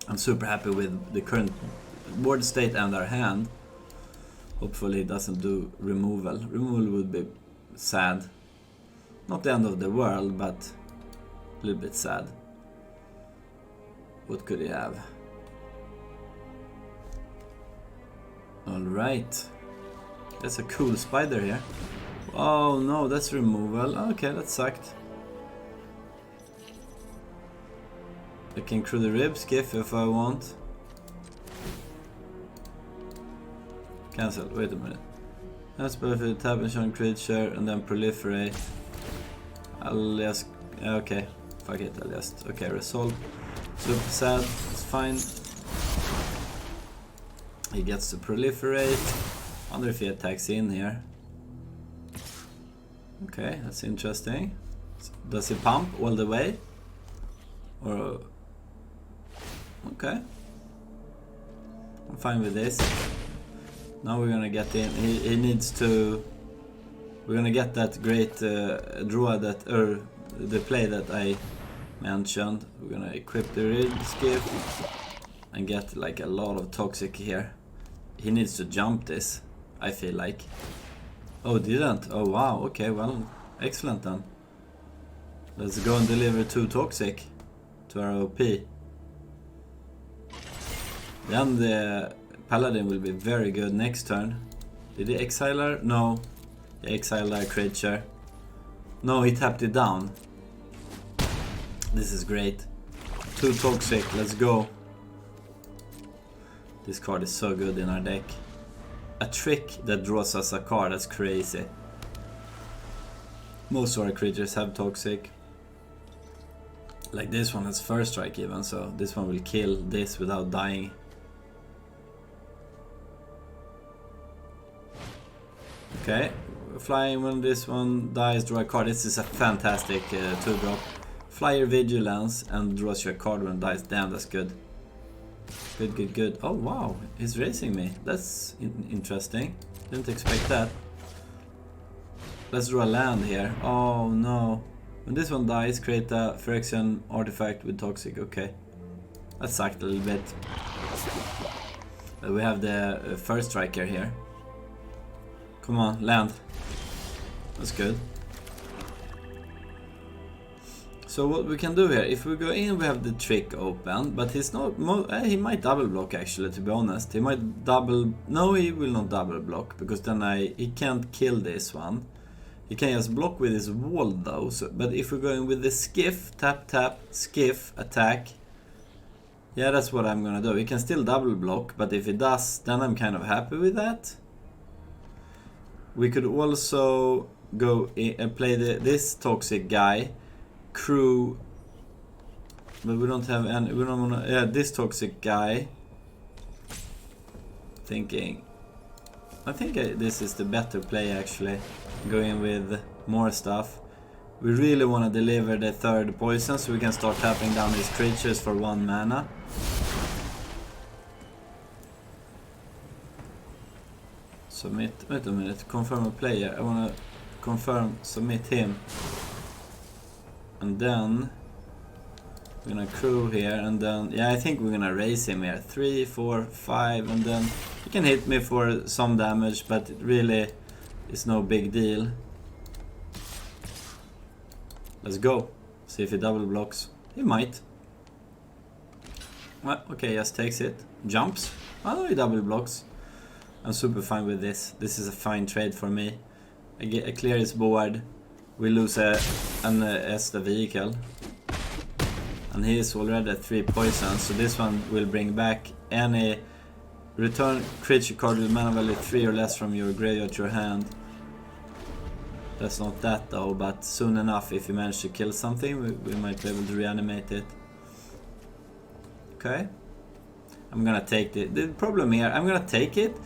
I'm super happy with the current board state and our hand. Hopefully it doesn't do removal. Removal would be sad. Not the end of the world, but a little bit sad. What could he have? Alright. That's a cool spider here. Oh no, that's removal. Okay, that sucked. I can crew the rib skiff if I want. Cancel, wait a minute. That's perfect, tap and show creature and then proliferate. I'll just... okay, fuck it, I'll just... okay, resolve. Super sad, it's fine. He gets to proliferate. Wonder if he attacks in here. Okay, that's interesting. Does he pump all the way? Or... okay. I'm fine with this. Now we're gonna get in. He needs to... we're gonna get that great draw that... the play that I mentioned. We're gonna equip the rib skiff and get like a lot of toxic here. He needs to jump this, I feel like. Oh, didn't? Oh wow, okay, well, excellent then. Let's go and deliver 2 toxic to our OP. Then the paladin will be very good next turn. Did he exile her? No. He exiled our creature. No, he tapped it down. This is great. 2 toxic, let's go. This card is so good in our deck. A trick that draws us a card, that's crazy. Most of our creatures have toxic. Like this one has first strike even, so this one will kill this without dying. Okay, flying when this one dies, draw a card. This is a fantastic 2-drop. Flyer Vigilance and draws you a card when it dies. Damn, that's good. Good, good, good. Oh wow, he's racing me. That's interesting. Didn't expect that. Let's draw a land here. Oh no. When this one dies, create a Phyrexia artifact with toxic. Okay. That sucked a little bit. But we have the first striker here. Come on, land. That's good. So what we can do here, if we go in, we have the trick open, but he's not... he might double block actually, to be honest. He might double... no, he will not double block, because then he can't kill this one. He can just block with his wall though, so, but if we're going with the skiff, tap, tap, skiff, attack. Yeah, that's what I'm gonna do. He can still double block, but if he does, then I'm kind of happy with that. We could also go in and play this toxic guy. Crew, but we don't have any. We don't wanna. Yeah, this toxic guy. Thinking, I think this is the better play actually. Go in with more stuff. We really want to deliver the third poison so we can start tapping down these creatures for 1 mana. Submit, wait a minute, confirm a player. I want to confirm, submit him. And then we're gonna crew here, and then, yeah, I think we're gonna raise him here. 3, 4, 5, and then he can hit me for some damage, but it really is no big deal. Let's go. See if he double blocks. He might. Well, okay, just takes it. Jumps. Oh, he double blocks. I'm super fine with this. This is a fine trade for me. I clear his board. We lose an the vehicle. And he is already at 3 poisons, so this one will bring back any return creature card with mana value 3 or less from your graveyard to your hand. That's not that though, but soon enough, if you manage to kill something, we might be able to reanimate it. Okay. I'm gonna take the problem here, I'm gonna take it,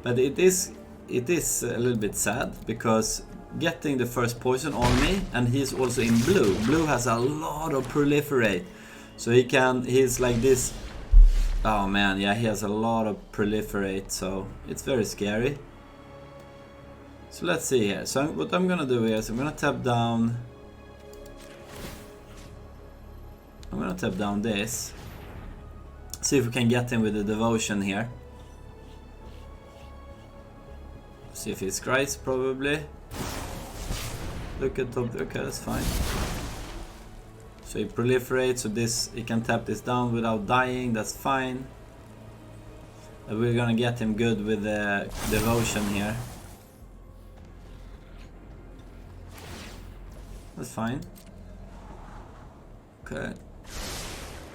but it is a little bit sad, because getting the first poison on me, and he's also in blue. Blue has a lot of proliferate, so he's like this. Oh man, yeah, he has a lot of proliferate, so it's very scary. So let's see here. So what I'm gonna do here is I'm gonna tap down this. See if we can get him with the devotion here. See if he scries, probably. Look at top. Okay, that's fine. So he proliferates, so he can tap this down without dying. That's fine. And we're gonna get him good with the devotion here. That's fine. Okay.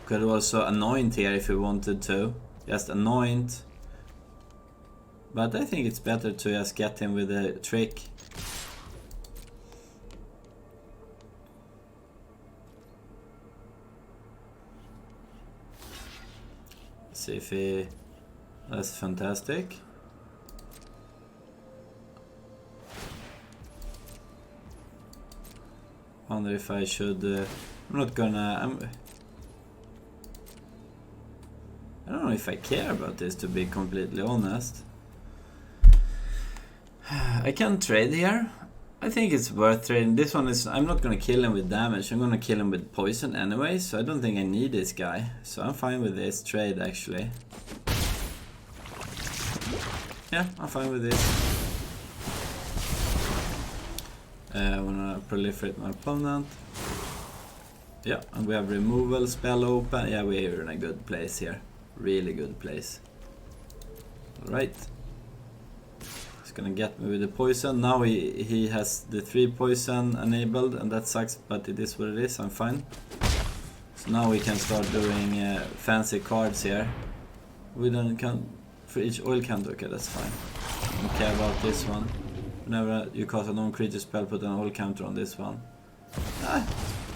Could also anoint here if we wanted to. Just anoint. But I think it's better to just get him with a trick. See if he... That's fantastic. Wonder if I should... I'm not gonna... I don't know if I care about this, to be completely honest. I can trade here. I think it's worth trading. This one is... I'm not gonna kill him with damage. I'm gonna kill him with poison anyway, so I don't think I need this guy. So I'm fine with this trade, actually. Yeah, I'm fine with this. I wanna proliferate my opponent. Yeah, and we have removal spell open. Yeah, we're in a good place here. Really good place. Alright. He's gonna get me with the poison. Now he has the 3 poison enabled, and that sucks, but it is what it is. I'm fine. So now we can start doing fancy cards here. We don't count for each oil count. Okay, that's fine. Don't care about this one. Whenever you cast a non-creature spell, put an oil counter on this one. Ah.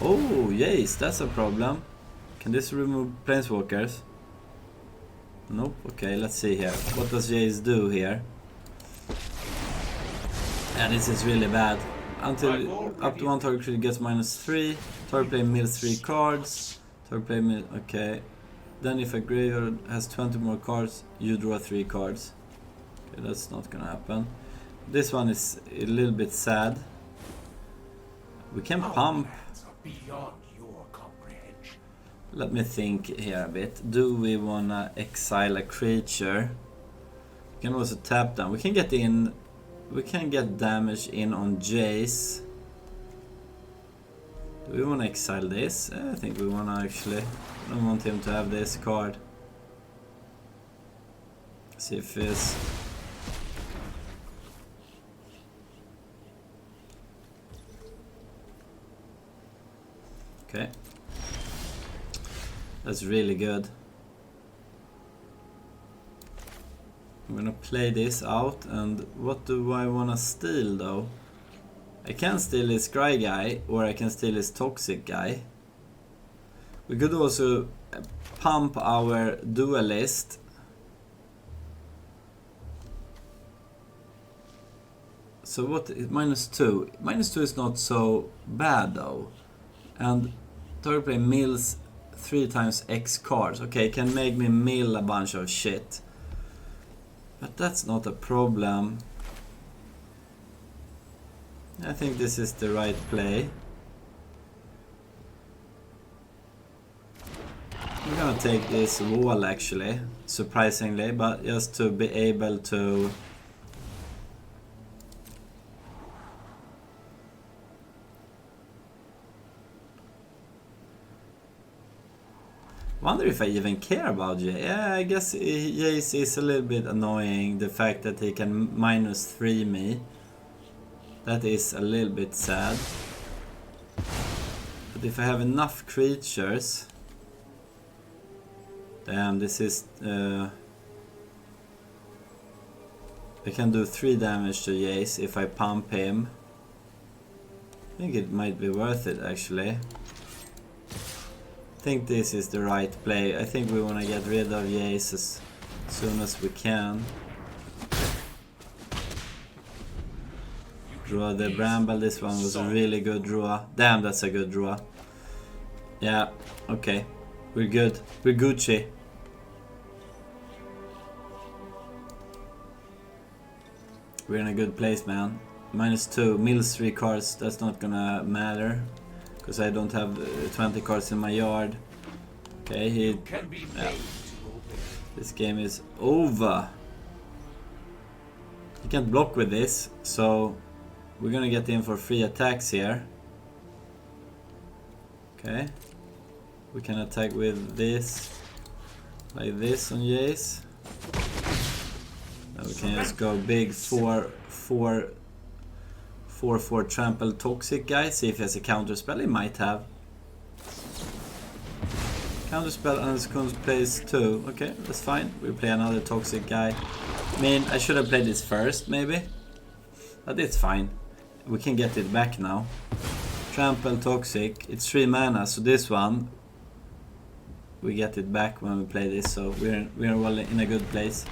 Oh, yes, that's a problem. Can this remove planeswalkers? Nope. Okay, let's see here. What does Jace do here? Yeah, this is really bad. Until up to 1 target creature gets -3. Target player mills 3 cards. Target player mills... Okay. Then if a graveyard has 20 more cards, you draw 3 cards. Okay, that's not gonna happen. This one is a little bit sad. We can pump. Let me think here a bit. Do we wanna exile a creature? We can also tap them. We can get in. We can get damage in on Jace. Do we wanna exile this? I think we wanna actually. I don't want him to have this card. See if it's. Okay. That's really good. I'm gonna play this out, and what do I wanna steal though? I can steal his Scry guy, or I can steal his Toxic guy. We could also pump our Duelist. So what is -2? -2 is not so bad though. And target player mills 3 times X cards. Okay, can make me mill a bunch of shit. But that's not a problem. I think this is the right play. I'm gonna take this wall actually, surprisingly, but just to be able to... Wonder if I even care about Jay. Yeah, I guess Jace is a little bit annoying. The fact that he can -3 me. That is a little bit sad. But if I have enough creatures... Damn, this is... I can do 3 damage to Jace if I pump him. I think it might be worth it actually. I think this is the right play. I think we want to get rid of Jace as soon as we can. Draw the Bramble. This one was a really good draw. Damn, that's a good draw. Yeah, okay. We're good. We're Gucci. We're in a good place, man. -2, mills 3 cards. That's not gonna matter. Because I don't have 20 cards in my yard. Okay, yeah. This game is over. He can't block with this, so we're gonna get in for 3 attacks here. Okay. We can attack with this. Like this on Jace. And we can just go big 4/4 trample toxic guy. See if he has a counter spell. He might have. Counter spell and second place too. Okay, that's fine. We play another toxic guy. I mean, I should have played this first maybe. But it's fine. We can get it back now. Trample toxic. It's 3 mana, so this one we get it back when we play this. So we're well in a good place.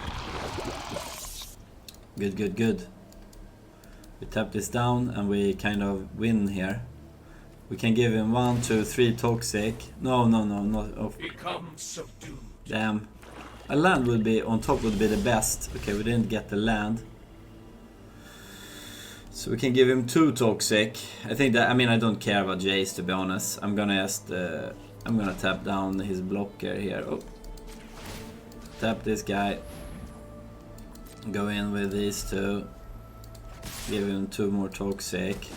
Good. We tap this down and we kind of win here. We can give him 1, 2, 3 toxic. No, not. Oh. Damn. A land would be on top, would be the best. Okay, we didn't get the land. So we can give him 2 toxic. I think that, I mean, I don't care about Jace to be honest. I'm gonna just, I'm gonna tap down his blocker here. Oh. Tap this guy. Go in with these 2. Give him 2 more toxic.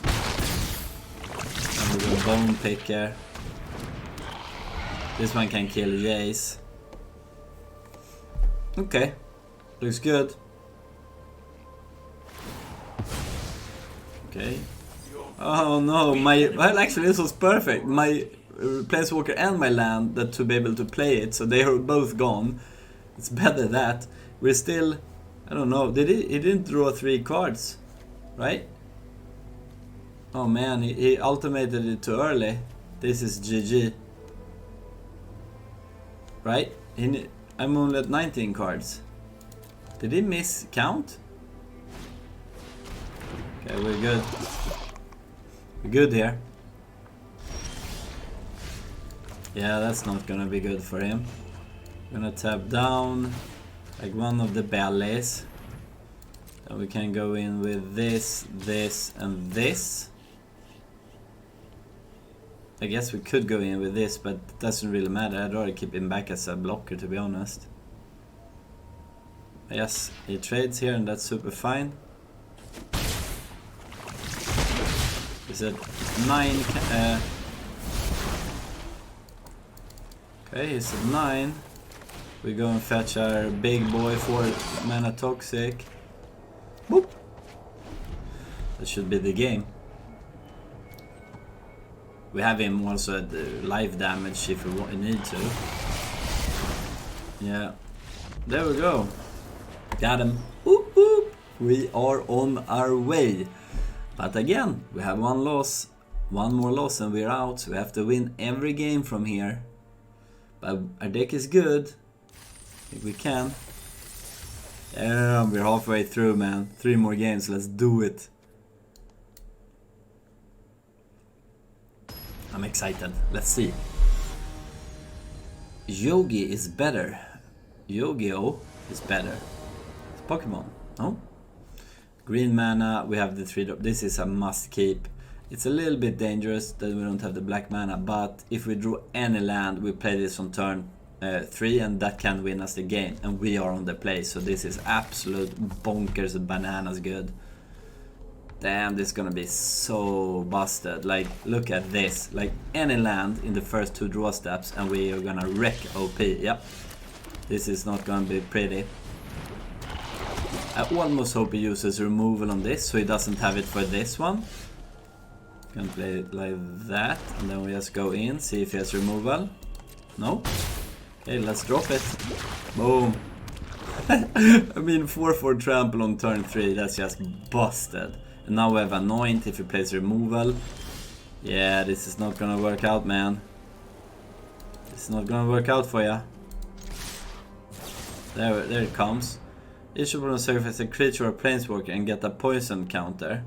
And we go bone picker. This one can kill Jace. Okay. Looks good. Okay. Oh no, well actually this was perfect. My Planeswalker and my land that to be able to play it, so they are both gone. It's better that. We're still, I don't know, he didn't draw 3 cards, right? Oh man, he ultimated it too early. This is GG. Right? I'm only at 19 cards. Did he miss count? Okay, we're good. We're good here. Yeah, that's not gonna be good for him. I'm gonna tap down like one of the bellies. And we can go in with this, this, and this. I guess we could go in with this, but it doesn't really matter. I'd rather keep him back as a blocker, to be honest. Yes, he trades here, and that's super fine. Is it 9? Okay, he's at 9. We go and fetch our big boy 4 mana toxic. Boop! That should be the game. We have him also at life damage if we need to. Yeah. There we go. Got him. Whoop, whoop. We are on our way. But again, we have 1 loss. 1 more loss and we're out. We have to win every game from here. But our deck is good. I think we can. Yeah, we're halfway through, man. 3 more games. Let's do it. I'm excited. Let's see. Yogi is better. Yu-Gi-Oh is better. It's Pokemon. No? Green mana, we have the 3-drop. This is a must keep. It's a little bit dangerous that we don't have the black mana, but if we draw any land, we play this on turn 3 and that can win us the game. And we are on the play, so this is absolute bonkers bananas good. Damn, this is gonna be so busted. Like, look at this. Like, any land in the first 2 draw steps and we are gonna wreck OP. Yep. This is not gonna be pretty. I almost hope he uses removal on this, so he doesn't have it for this one. Gonna play it like that, and then we just go in, see if he has removal. No? Okay, let's drop it. Boom. I mean, 4/4 trample on turn 3, that's just busted. And now we have Anoint if he plays removal. Yeah, this is not gonna work out, man. This is not gonna work out for ya. There it comes. Each opponent sacrifice a creature or planeswalker and get a poison counter.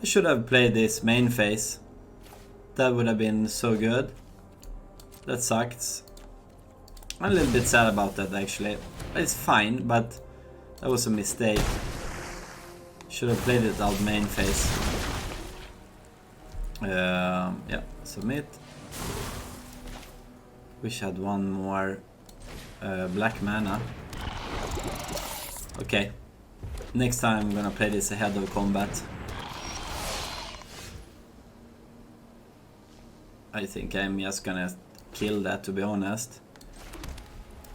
I should have played this main phase. That would have been so good. That sucks. I'm a little bit sad about that actually. It's fine, but that was a mistake. Should have played it out main phase. Yeah, submit. Wish I had one more black mana. Okay. Next time I'm gonna play this ahead of combat. I think I'm just gonna kill that, to be honest.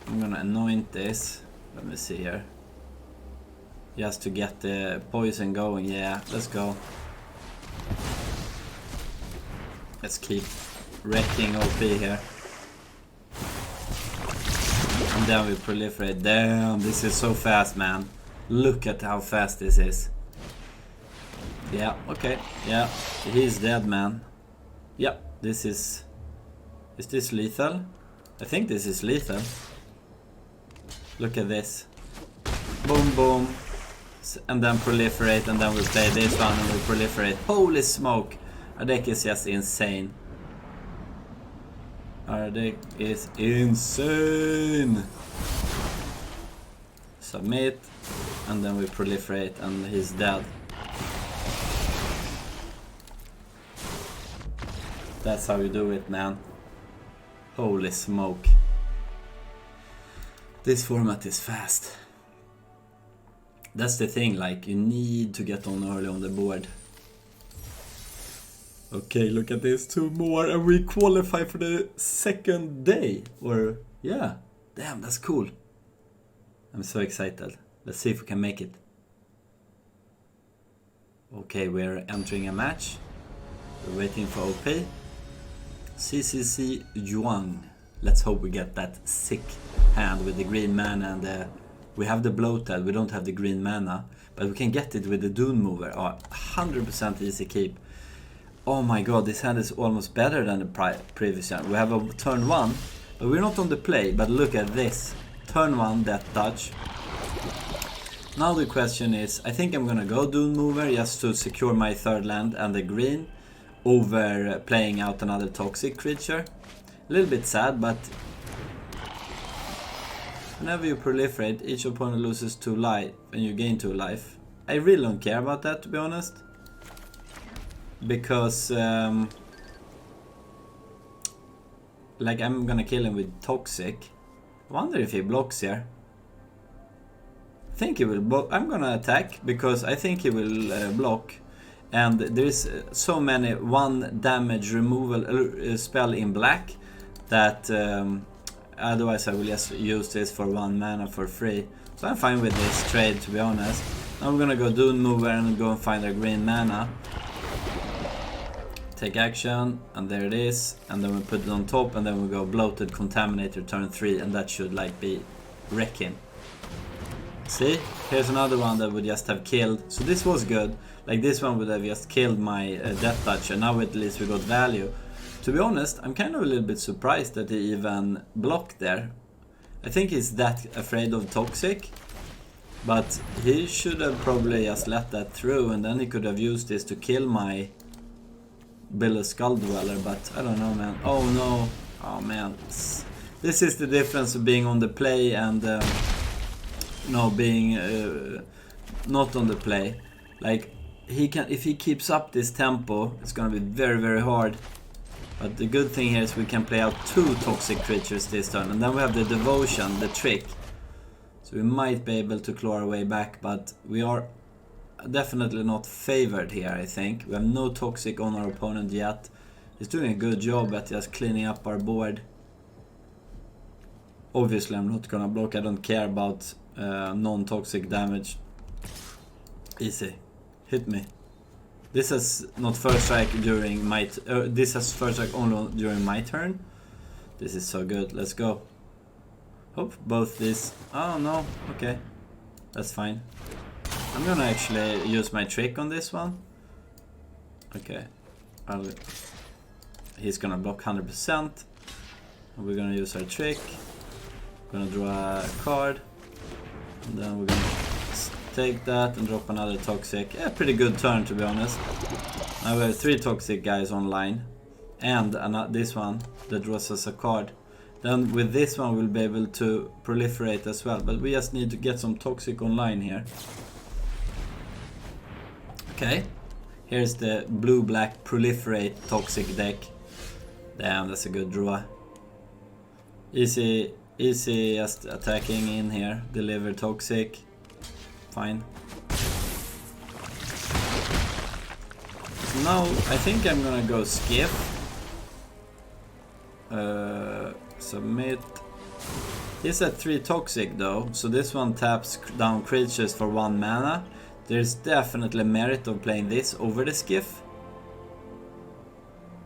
I'm gonna anoint this. Let me see here. Just to get the poison going. Yeah, let's go. Let's keep wrecking OP here. And then we proliferate. Damn, this is so fast, man. Look at how fast this is. Yeah, okay. Yeah, he's dead, man. Yeah, this is... Is this lethal? I think this is lethal. Look at this. Boom, boom. And then proliferate, and then we play this one and we proliferate. Holy smoke! Our deck is just insane. Our deck is insane! Submit, and then we proliferate, and he's dead. That's how you do it, man. Holy smoke. This format is fast. That's the thing, like, you need to get on early on the board. Okay, look at this, 2 more, and we qualify for the 2nd day. Or, yeah, damn, that's cool. I'm so excited. Let's see if we can make it. Okay, we're entering a match. We're waiting for OP. CCC Yuan. Let's hope we get that sick hand with the green mana and the... We have the bloated, we don't have the green mana, but we can get it with the Dune Mover. Oh, 100% easy keep. Oh my god, this hand is almost better than the previous one. We have a turn 1, but we're not on the play, but look at this. Turn 1, Death Touch. Now the question is, I think I'm gonna go Dune Mover just to secure my 3rd land and the green over playing out another toxic creature. A little bit sad, but whenever you proliferate, each opponent loses 2 life and you gain 2 life. I really don't care about that, to be honest. Because, like, I'm gonna kill him with Toxic. I wonder if he blocks here. I think he will block. I'm gonna attack, because I think he will block. And there's so many 1 damage removal spell in black that... otherwise I will just use this for 1 mana for free. So I'm fine with this trade, to be honest. Now I'm gonna go Dune Mover and go and find a green mana. Take action, and there it is. And then we put it on top, and then we go Bloated Contaminator turn 3, and that should like be wrecking. See? Here's another one that would just have killed. So this was good. Like, this one would have just killed my Death Touch, and now at least we got value. To be honest, I'm kind of a little bit surprised that he even blocked there. I think he's that afraid of Toxic. But he should have probably just let that through, and then he could have used this to kill my build a Skull Dweller, but I don't know, man. Oh no. Oh man. This is the difference of being on the play and being not on the play. Like, if he keeps up this tempo, it's gonna be very, very hard. But the good thing here is we can play out 2 toxic creatures this turn, and then we have the devotion, the trick. So we might be able to claw our way back, but we are definitely not favored here, I think. We have no toxic on our opponent yet. He's doing a good job at just cleaning up our board. Obviously I'm not gonna block, I don't care about non-toxic damage. Easy. Hit me. This has not first strike during my... this has first strike only during my turn. This is so good. Let's go. Hope both these... Oh no. Okay. That's fine. I'm gonna actually use my trick on this one. Okay. He's gonna block 100%. And we're gonna use our trick. We're gonna draw a card. And then we're gonna take that and drop another toxic. Yeah, pretty good turn, to be honest. Now we have 3 toxic guys online. And this one that draws us a card. Then with this one we'll be able to proliferate as well. But we just need to get some toxic online here. Okay. Here's the blue-black proliferate toxic deck. Damn, that's a good draw. Easy just attacking in here. Deliver toxic. Fine. So now I think I'm gonna go skiff. Submit. He's at 3 toxic though, so this one taps down creatures for 1 mana. There's definitely merit of playing this over the skiff.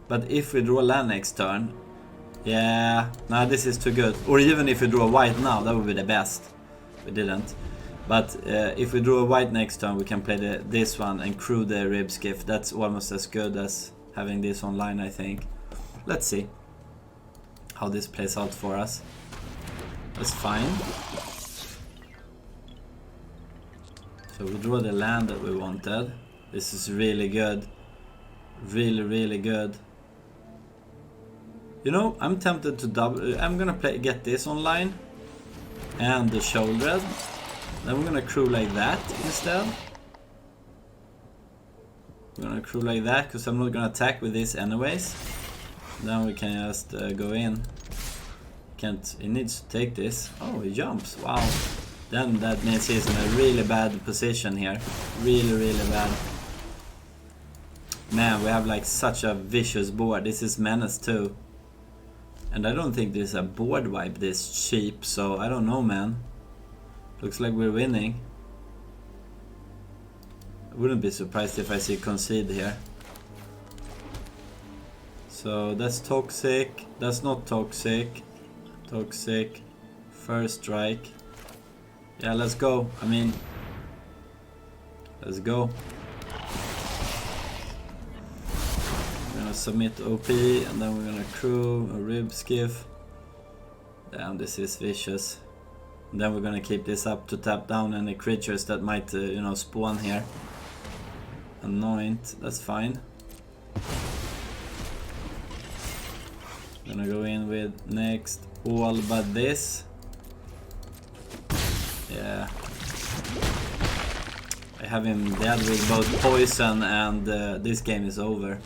But if we draw land next turn, yeah, nah, this is too good. Or even if we draw white now, that would be the best. We didn't. But if we draw a white next turn, we can play this one and crew the rib skiff. That's almost as good as having this online, I think. Let's see how this plays out for us. That's fine. So we draw the land that we wanted. This is really good. Really, really good. You know, I'm tempted to double... I'm gonna get this online. And the shoulder. Then we're gonna crew like that instead. We're gonna crew like that because I'm not gonna attack with this anyways. Then we can just go in. He needs to take this. Oh, he jumps. Wow. Then that means he's in a really bad position here. Really, really bad. Man, we have like such a vicious board. This is menace too. And I don't think there's a board wipe this cheap, so I don't know, man. Looks like we're winning. I wouldn't be surprised if I see concede here. So that's toxic. That's not toxic. Toxic. First strike. Yeah, let's go. I mean, let's go. We're gonna submit OP and then we're gonna crew a rib skiff. Damn, this is vicious. And then we're gonna keep this up to tap down any creatures that might, spawn here. Anoint, that's fine. Gonna go in with next all but this. Yeah. I have him dead with both poison and this game is over.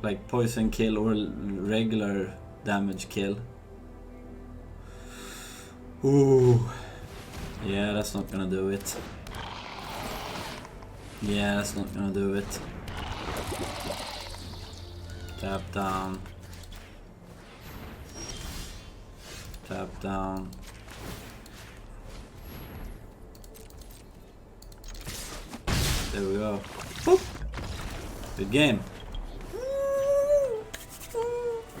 Like poison kill or regular damage kill. Ooh. Yeah, that's not gonna do it. Yeah, that's not gonna do it. Tap down. Tap down. There we go. Boop. Good game.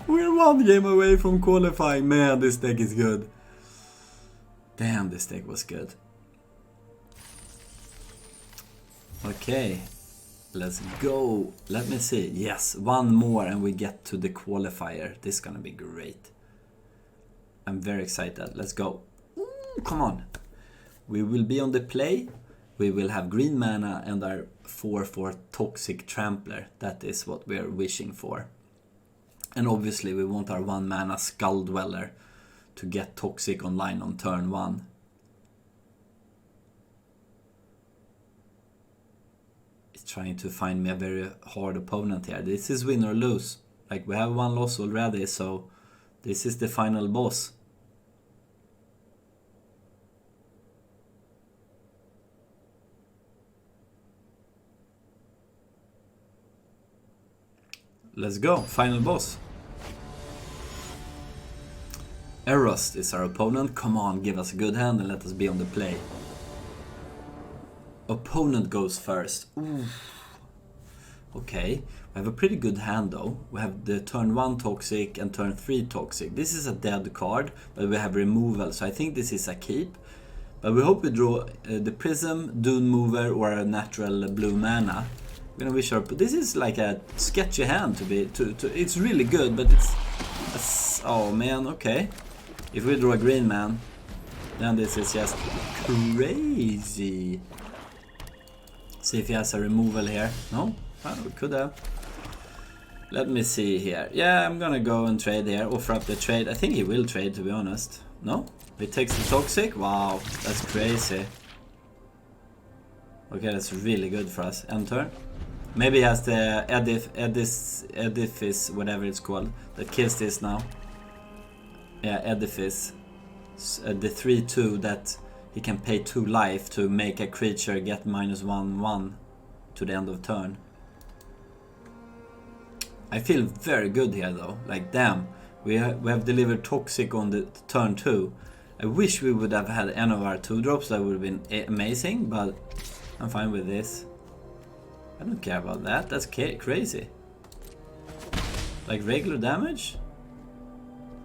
We're 1 game away from qualifying. Man, this deck is good. Damn, this deck was good. Okay. Let's go. Let me see. Yes, 1 more and we get to the qualifier. This is gonna be great. I'm very excited. Let's go. Ooh, come on. We will be on the play. we will have green mana and our 4/4 Toxic Trampler. That is what we are wishing for. And obviously we want our 1 mana Skull Dweller to get Toxic online on turn 1. It's trying to find me a very hard opponent here. This is win or lose. Like, we have 1 loss already, so this is the final boss. Let's go, final boss. Eros is our opponent. Come on, give us a good hand and let us be on the play. Opponent goes first. Ooh. Okay, we have a pretty good hand though. We have the turn 1 Toxic and turn 3 Toxic. This is a dead card, but we have removal, so I think this is a keep. But we hope we draw the Prism, Dune Mover, or a natural blue mana. We're gonna wish our... This is like a sketchy hand to be... It's really good, but it's... Oh man, okay. If we draw a green man, then this is just crazy. See if he has a removal here. No? Well, we could have. Let me see here. Yeah, I'm gonna go and trade here. Offer up the trade. I think he will trade, to be honest. No? He takes the Toxic? Wow, that's crazy. Okay, that's really good for us. End turn. Maybe he has the Edifice, whatever it's called, that kills this now. Yeah, Edifice. The 3/2 that he can pay 2 life to make a creature get -1/1 to the end of turn. I feel very good here though. Like, damn, we have delivered Toxic on the turn 2. I wish we would have had any of our 2-drops. That would have been amazing, but I'm fine with this. I don't care about that. That's crazy. Like, regular damage?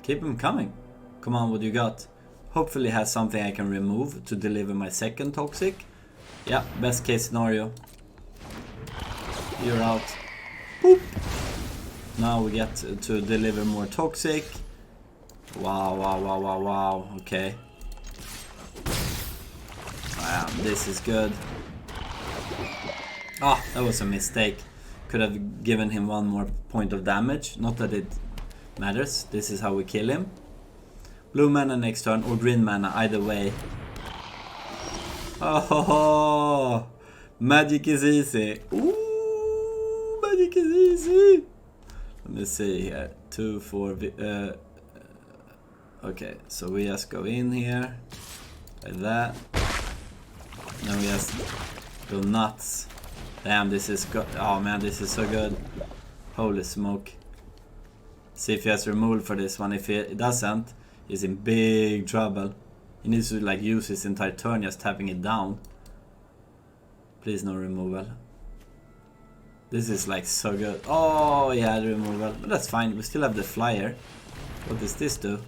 Keep him coming. Come on, what you got? Hopefully has something I can remove to deliver my second Toxic. Yeah, best case scenario. You're out. Boop. Now we get to deliver more Toxic. Wow, wow, wow, wow, wow. Okay. This is good. Ah, that was a mistake. Could have given him 1 more point of damage. Not that it matters. This is how we kill him. Blue mana next turn or green mana, either way. Oh, magic is easy. Ooh, magic is easy. Let me see here. 2, 4. Okay, so we just go in here like that. Then we just go nuts. Damn, this is good. Oh man, this is so good. Holy smoke. See if he has removal for this one. If he doesn't, he's in big trouble. He needs to like use his entire turn just tapping it down. Please no removal. This is like so good. Oh yeah, the removal. But that's fine. We still have the flyer. What does this do?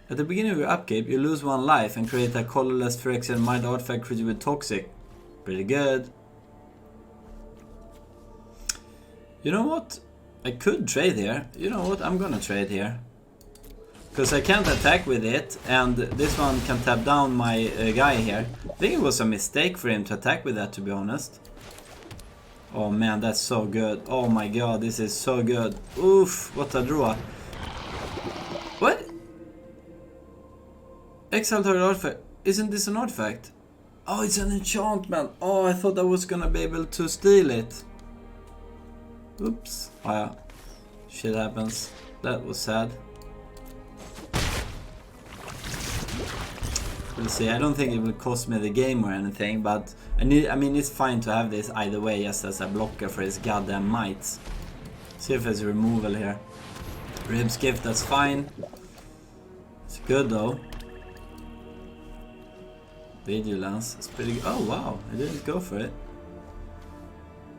At the beginning of your upkeep, you lose 1 life and create a colorless Phyrexia mind artifact creature with Toxic. Pretty good. You know what? I could trade here. You know what? I'm gonna trade here. Because I can't attack with it, and this one can tap down my guy here. I think it was a mistake for him to attack with that, to be honest. Oh man, that's so good. Oh my god, this is so good. Oof, what a draw. What? Exile target artifact. Isn't this an artifact? Oh, it's an enchantment. Oh, I thought I was gonna be able to steal it. Oops. Oh yeah. Shit happens. That was sad. We'll see. I don't think it will cost me the game or anything, but I mean, it's fine to have this either way, just as a blocker for his goddamn mites. See if there's a removal here. Ribs gift, that's fine. It's good though. Vigilance, it's pretty good. Oh wow, I didn't go for it.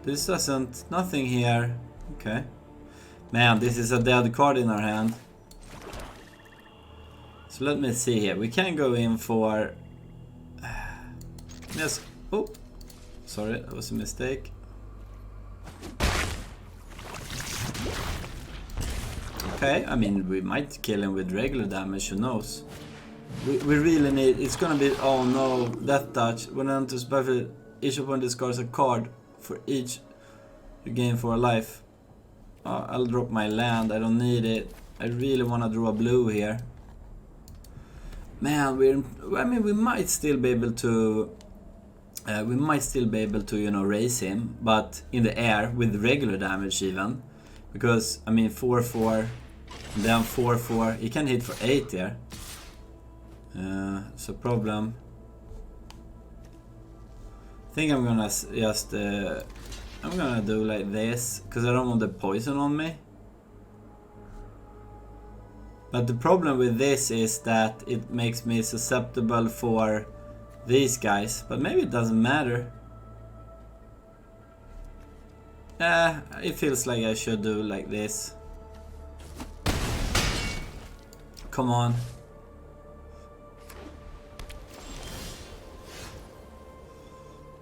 This doesn't... nothing here. Okay. Man, this is a dead card in our hand. So let me see here. We can go in for... yes. Oh. Sorry, that was a mistake. Okay, I mean, we might kill him with regular damage, who knows. We really need... it's gonna be... oh no, Death Touch. When enters battlefield, Each opponent discards a card for each you gain for a life. I'll drop my land. I don't need it. I really want to draw a blue here. Man, we might still be able to. You know, raise him, but in the air with regular damage even, because I mean 4/4, then 4/4. He can hit for 8 here. So problem. I think I'm gonna just I'm gonna do like this because I don't want the poison on me. But the problem with this is that it makes me susceptible for these guys, but maybe it doesn't matter. It feels like I should do like this. Come on.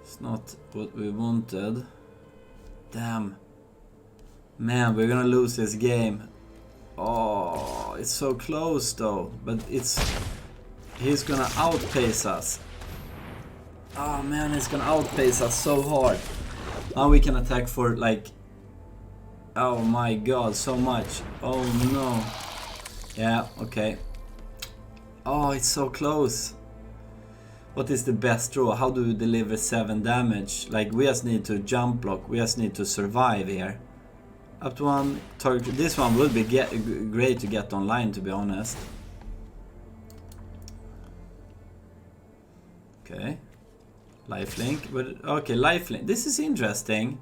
It's not what we wanted. Damn. Man, we're gonna lose this game. Oh, it's so close though, but he's gonna outpace us. Oh man, he's gonna outpace us so hard. Now we can attack for like, oh my god, so much. Oh no. Yeah, okay. Oh, it's so close. What is the best draw? How do we deliver 7 damage? Like, we just need to jump block. We just need to survive here. Up to 1 target. This one would be great to get online, to be honest. Okay. Lifelink. But okay, lifelink. This is interesting.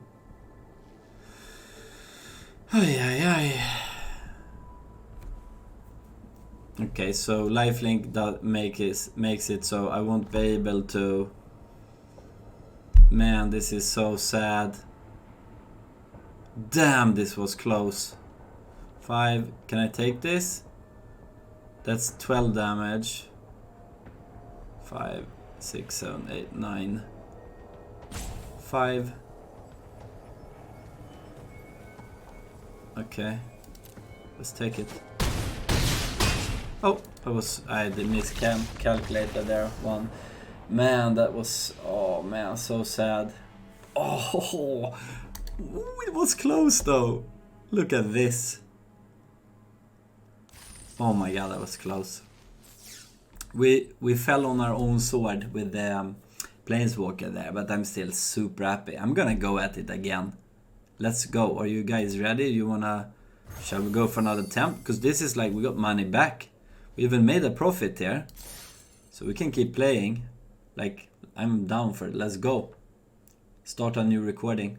Ay, ay, ay. Okay, so lifelink makes it so I won't be able to. Man, this is so sad. Damn, this was close. 5. Can I take this? That's 12 damage. 5, 6, 7, 8, 9. 5. Okay. Let's take it. Oh, I did miscalculated there. 1. Man, that was, oh man, so sad. Oh, it was close though. Look at this. Oh my god, that was close. We fell on our own sword with the Planeswalker there, but I'm still super happy. I'm gonna go at it again. Let's go. Are you guys ready? Shall we go for another attempt? Because this is like we got money back. We even made a profit here. So we can keep playing. Like, I'm down for it. Let's go. Start a new recording.